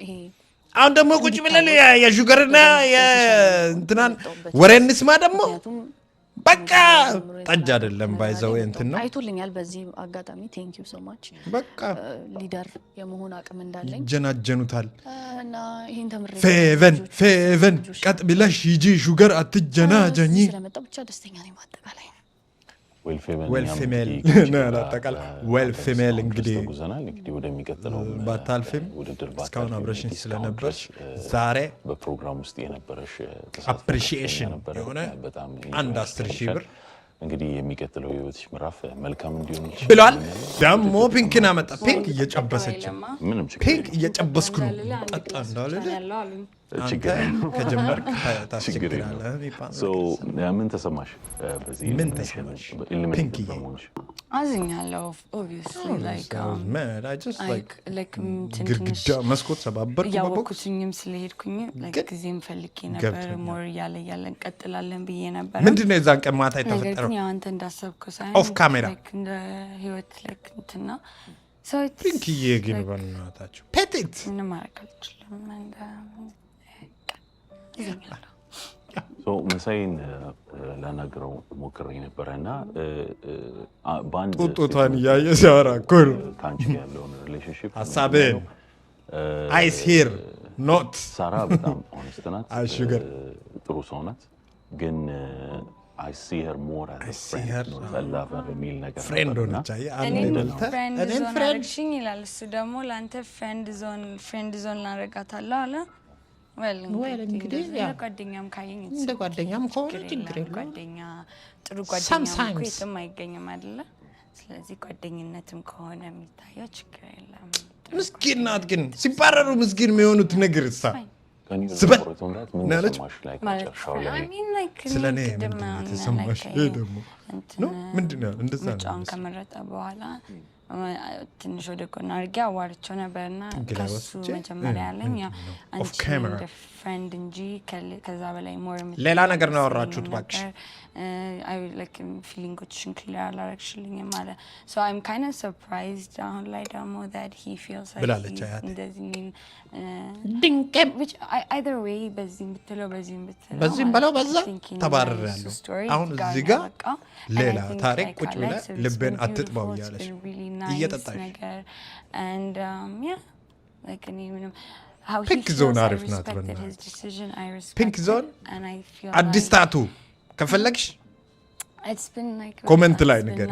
አሁን ደግሞ ቁጭ ብለን የሹገርና የእንትናን ወሬ እንስማ ደግሞ በቃ ጠጅ አይደለም ባይዘው እንትን ነው
አይቶልኛል። በዚህ አጋጣሚ ቴንክ ዩ ሶ ማች
በቃ
ሊደር የመሆን አቅም እንዳለኝ
ጀናጀኑታል
እና ይሄን ተምሬ
ፌቨን ቀጥ ብለሽ ሂጂ ሹገር አትጀናጀኝ
ስለመጣ ብቻ ደስተኛ ነኝ። ማጠቃላይ
ዌል ፊሜል
አጠቃላይ ዌል ፊሜል እንግዲህ
ወደሚቀጥለው
ባታልፊም እስካሁን አብረሽኝ ስለነበርሽ ዛሬ
በፕሮግራም ውስጥ የነበረሽ
አፕሪሺዬሽን የሆነ አንድ 10,000 ብር
እንግዲህ የሚቀጥለው የህይወትሽ ምዕራፍ መልካም እንዲሆን
ብሏል። ደግሞ ፒንክን አመጣ። ፒንክ እየጨበሰች
ምንም
ፒንክ እየጨበስኩ ነው ጠጣ እንዳለ ችግር ከጀመርክ ታስቸግራለህ።
ምን ተሰማሽ? በዚህ
ምን ተሰማሽ? ፒንክ
አዝኛለሁ። ኦብቪየስሊ
ግድግዳ መስኮት ሰባበርኩ
ያወኩትኝም ስለሄድኩኝ ጊዜም ፈልጌ ነበር። ሞር እያለ እንቀጥላለን ብዬ ነበር።
ምንድን ነው የዛን ቀን ማታ የተፈጠረው?
ያው አንተ እንዳሰብከው ሳይሆን
ኦፍ ካሜራ
እንደ ህይወት እንትና
ፒንክዬ ግን በእናታችሁ ፔቲት
ምንም ማድረግ አልችልም።
መሳይን ላናግረው ሞክሬ ነበረ እና በአንድ
ጡቷን እያየ ሲያወራ እኮ ነው
ከአንቺ ያለውን ሪሌሽንሽፕ
ሀሳብህን አይስ ሂር ኖት
ሳራ በጣም ሆነስት ናት፣ ጥሩ ሰው ናት። ግን I see her more as a friend, not a lover የሚል ነገር
ፍሬንድ ሆነች።
እኔም ፍሬንድ ሽኝ ይላል እሱ ደግሞ ለአንተ ፍሬንድ ዞን ላደርጋታለሁ አለ።
ወል እንግዲህ
ጓደኛም ካየኝ
እንደ ጓደኛም ከሆነ ችግር የለም።
ጓደኛ ጥሩ ጓደኛ እኮ የትም አይገኝም አይደለ? ስለዚህ ጓደኝነትም ከሆነ የሚታየው ችግር የለም።
ምስኪን ናት ግን ሲባረሩ ምስኪን የሚሆኑት ነገር እሳ ስበል ናለች ስለኔ ምንድነው ተሰማሽ? ደግሞ ምንድን ነው እንደዛ
ነው ከመረጠ በኋላ ትንሽ ወደ ጎን አድርጌ አዋርቼው ነበርና ከሱ መጀመሪያ ያለኝ አንቺ እንደ ፍሬንድ እንጂ ከዛ በላይ ሞር
ሌላ ነገር ነው ያወራችሁት? እባክሽ
አይ ላይክ ፊሊንጎችሽን ክሊር አላረግሽልኝም አለ። ሶ አይም ካይንድ ኦፍ ሰርፕራይዝድ አሁን ላይ ደግሞ that he feels like
ብላለች አያት
እንደዚህ
ድንቅም
which either way በዚህም ብትለው
በዚህም በለው በዛ ተባረራለሁ። አሁን እዚህ ጋር ሌላ ታሪክ ቁጭ ብለህ ልቤን አትጥባው እያለሽ እየጠጣሽ
and yeah like እኔም
ፒንክ ዞን አሪፍ ናት። ፒንክ ዞን አዲስ ታቱ ከፈለግሽ ኮመንት ላይ ነገር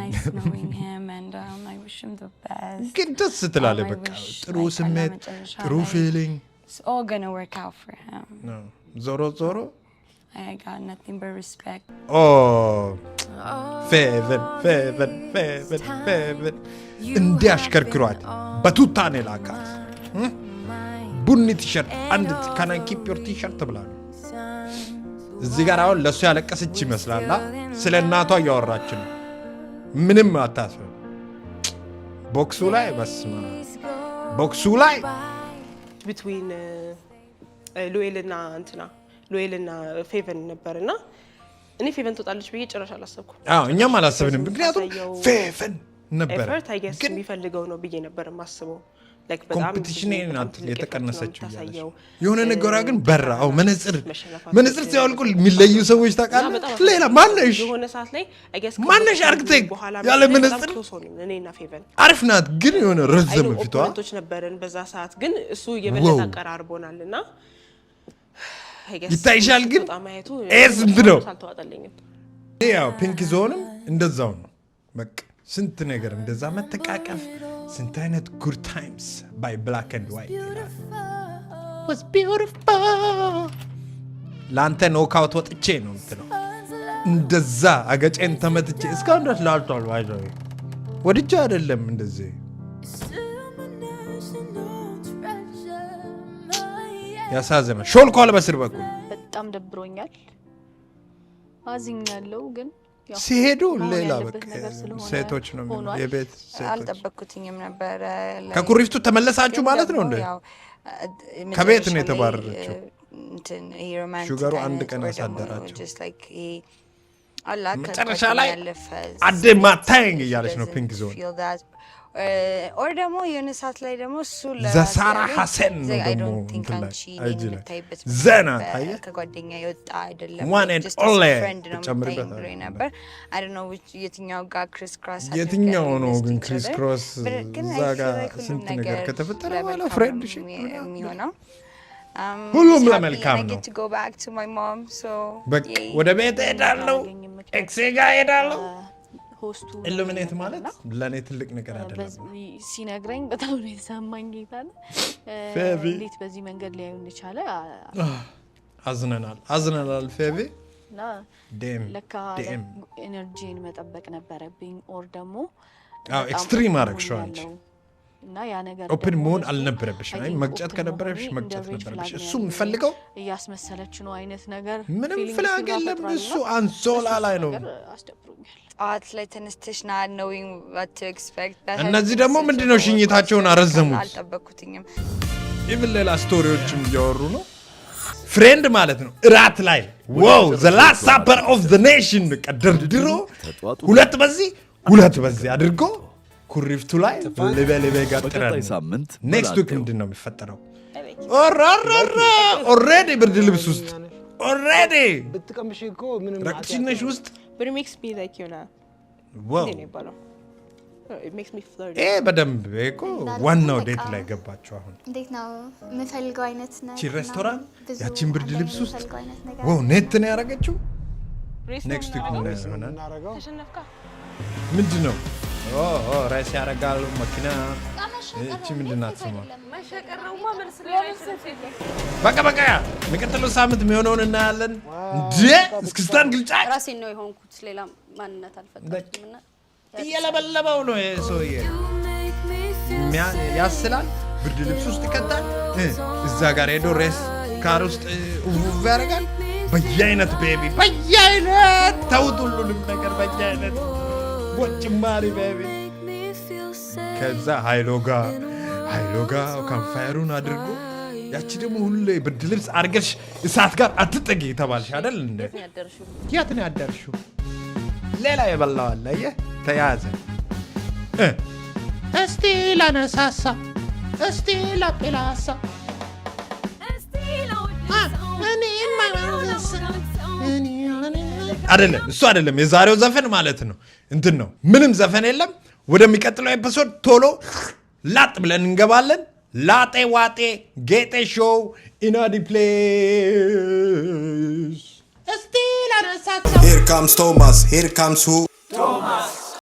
ግን ደስ ትላለህ። በቃ ጥሩ ስሜት ጥሩ ፊሊንግ ዞሮ ዞሮ ፌቨን እንዲያሽከርክሯት በቱታ ነው የላካት። ቡኒ ቲሸርት አንድ ካን አይ ኪፕ ዮር ቲሸርት ብላ ነው እዚህ ጋር አሁን ለእሱ ያለቀሰች ይመስላል። ስለ እናቷ እያወራች ነው። ምንም አታስብ ቦክሱ ላይ በስማ ቦክሱ ላይ
between ሉኤልና እንትና ሉኤልና ፌቨን ነበርና እኔ ፌቨን ትወጣለች ብዬ ጭራሽ አላሰብኩም
እኛም አላሰብንም ምክንያቱም ፌቨን ነበር
ግን የሚፈልገው ነው ብዬ ነበር ማስበው
ኮምፒቲሽን የተቀነሰችው የሆነ ነገራ ግን በራ መነጽር ሲያወልቁ የሚለዩ ሰዎች ታውቃለህ ሌላ ማነሽ
የሆነ ሰዓት ላይ
ማነሽ አርክቴክት ያለ መነጽር
እኔና ፌቨን
አሪፍ ናት ግን የሆነ ረዘም ፊቷ
ኦፖነንቶች ነበርን በዛ ሰዓት ግን እሱ የበለጠ አቀራርቦናልና
ይታይሻል ግን ስንት ነው ያው ፒንክ ዞንም እንደዛው ነው በቃ ስንት ነገር እንደዛ መተቃቀፍ ስንት አይነት good times by black and white
was beautiful
ላንተ ኖካውት ወጥቼ ነው እንትነው እንደዛ አገጨን ተመትቼ እስካሁን ድረስ ላልቷል ባይዘው ወድጄ አይደለም እንደዚህ ያሳዘነ ሾልኳል በስር በኩል
በጣም ደብሮኛል አዝኛለሁ ግን
ሲሄዱ ሌላ በቃ ሴቶች ነው የቤት ሴቶች
አልጠበቅኩትኝም ነበር
ከኩሪፍቱ ተመለሳችሁ ማለት ነው እንዴ ከቤት ነው የተባረረችው ሹገሩ አንድ ቀን አሳደራችሁ መጨረሻ ላይ አዴ ማታይንግ እያለች ነው ፒንክ ዞን
ኦር ደግሞ የሆነ ሰዓት ላይ ደግሞ እሱ
ዘሳራ ሐሰን ነው ደግሞ ዘና ታየ
ከጓደኛ የወጣ አይደለም
ዋን ኤንድ ኦንሊ
ጨምርበት ነበር አይ ዶንት ኖ የትኛው ጋር ክሪስ ክሮስ
የትኛው ነው ግን ክሪስ ክሮስ ዛጋ ስንት ነገር ከተፈጠረ በኋላ ፍሬንድ ሺፕ
የሚሆነው
ሁሉም ለመልካም ነው በቃ ወደ ቤት ሄዳለሁ ኤክሴ ጋር ሄዳለሁ
ሆስቱ
ኢሉሚኔት ማለት ለኔ ትልቅ ነገር አይደለም
ሲነግረኝ በጣም ነው የተሰማኝ ጌታን እንዴት በዚህ መንገድ ላይ እንደቻለ
አዝነናል ፌቪ
እና ለካ ኤነርጂን መጠበቅ ነበረብኝ ኦር ደግሞ
ኤክስትሪም አረክሽው አንቺ
እና ያ ነገር
ኦፕን ሞድ አልነበረብሽም አይ መግጨት ከነበረብሽ መግጨት ነበረብሽ እሱ የሚፈልገው
እያስመሰለች ነው አይነት ነገር
ምንም ፍላግ የለም እሱ አንሶላ ላይ ነው
አስደብሮኛል
ጣት ላይ ተነስተሽ not knowing what to expect
እነዚህ ደግሞ ምንድነው ሽኝታቸውን አረዘሙት
አልጠበቅኩትኝም
ኢቭን ሌላ ስቶሪዎችም እያወሩ ነው ፍሬንድ ማለት ነው እራት ላይ ዋው the last supper of the nation ቀደርድሮ ሁለት በዚህ አድርጎ ኩሪፍቱ ላይ ለበለበ ጋጥራን ኔክስት ዊክ ምንድነው የሚፈጠረው ኦሬዲ ብርድ ልብስ ውስጥ ኦሬዲ
በተቀምሽ እኮ ምንም
ረክሽነሽ ውስጥ
but it makes me like you know
wow
it makes me flirt
በደንብ እኮ ዋናው ዴት ላይ ገባችሁ አሁን
እንዴት ነው የምፈልገው አይነት ነው
ቺ ሬስቶራንት ያቺን ብርድ ልብስ ውስጥ ዋው ኔት ነው ያረጋችሁ ኔክስት ዊክ ምን እናረጋው
ተሸነፍካ
ምንድነው ራስ ያረጋሉ መኪና እቺ ምንድናት ስማ
መሸቀረውማ መልስ ላይ
በቃ ለቀጥሎ ሳምንት የሚሆነውን እናያለን እንዴ እስክስታን ግልጫ
ራሴን ነው የሆንኩት ሌላ ማንነት አልፈጠርኩምና
እየለበለበው ነው ሰውዬ ያስላል ብርድ ልብስ ውስጥ ይከታል እዛ ጋር ሄዶ ሬስ ካር ውስጥ ውቭ ያደርጋል በየአይነት ቤቢ በየአይነት ተውት ሁሉንም ነገር በየአይነት ወጭማሪ ቤቢ ከዛ ሃይሎጋ ካምፋየሩን አድርጎ ያቺ ደግሞ ሁሉ ብርድ ልብስ አርገሽ እሳት ጋር አትጠጊ ተባልሽ አይደል እንዴ የት ነው ያደርሽው ሌላ የበላው አለ ተያዘ
እስቲ ላነሳሳ እስቲ ላፔላሳ
አይደለም እሱ አይደለም የዛሬው ዘፈን ማለት ነው እንትን ነው ምንም ዘፈን የለም ወደሚቀጥለው ኤፒሶድ ቶሎ ላጥ ብለን እንገባለን ላጤ ዋጤ ጌጤ ሾው ኢናዲ ፕሌስ
እስቲ ላነሳሳ
Here comes Thomas, here comes who?
Thomas.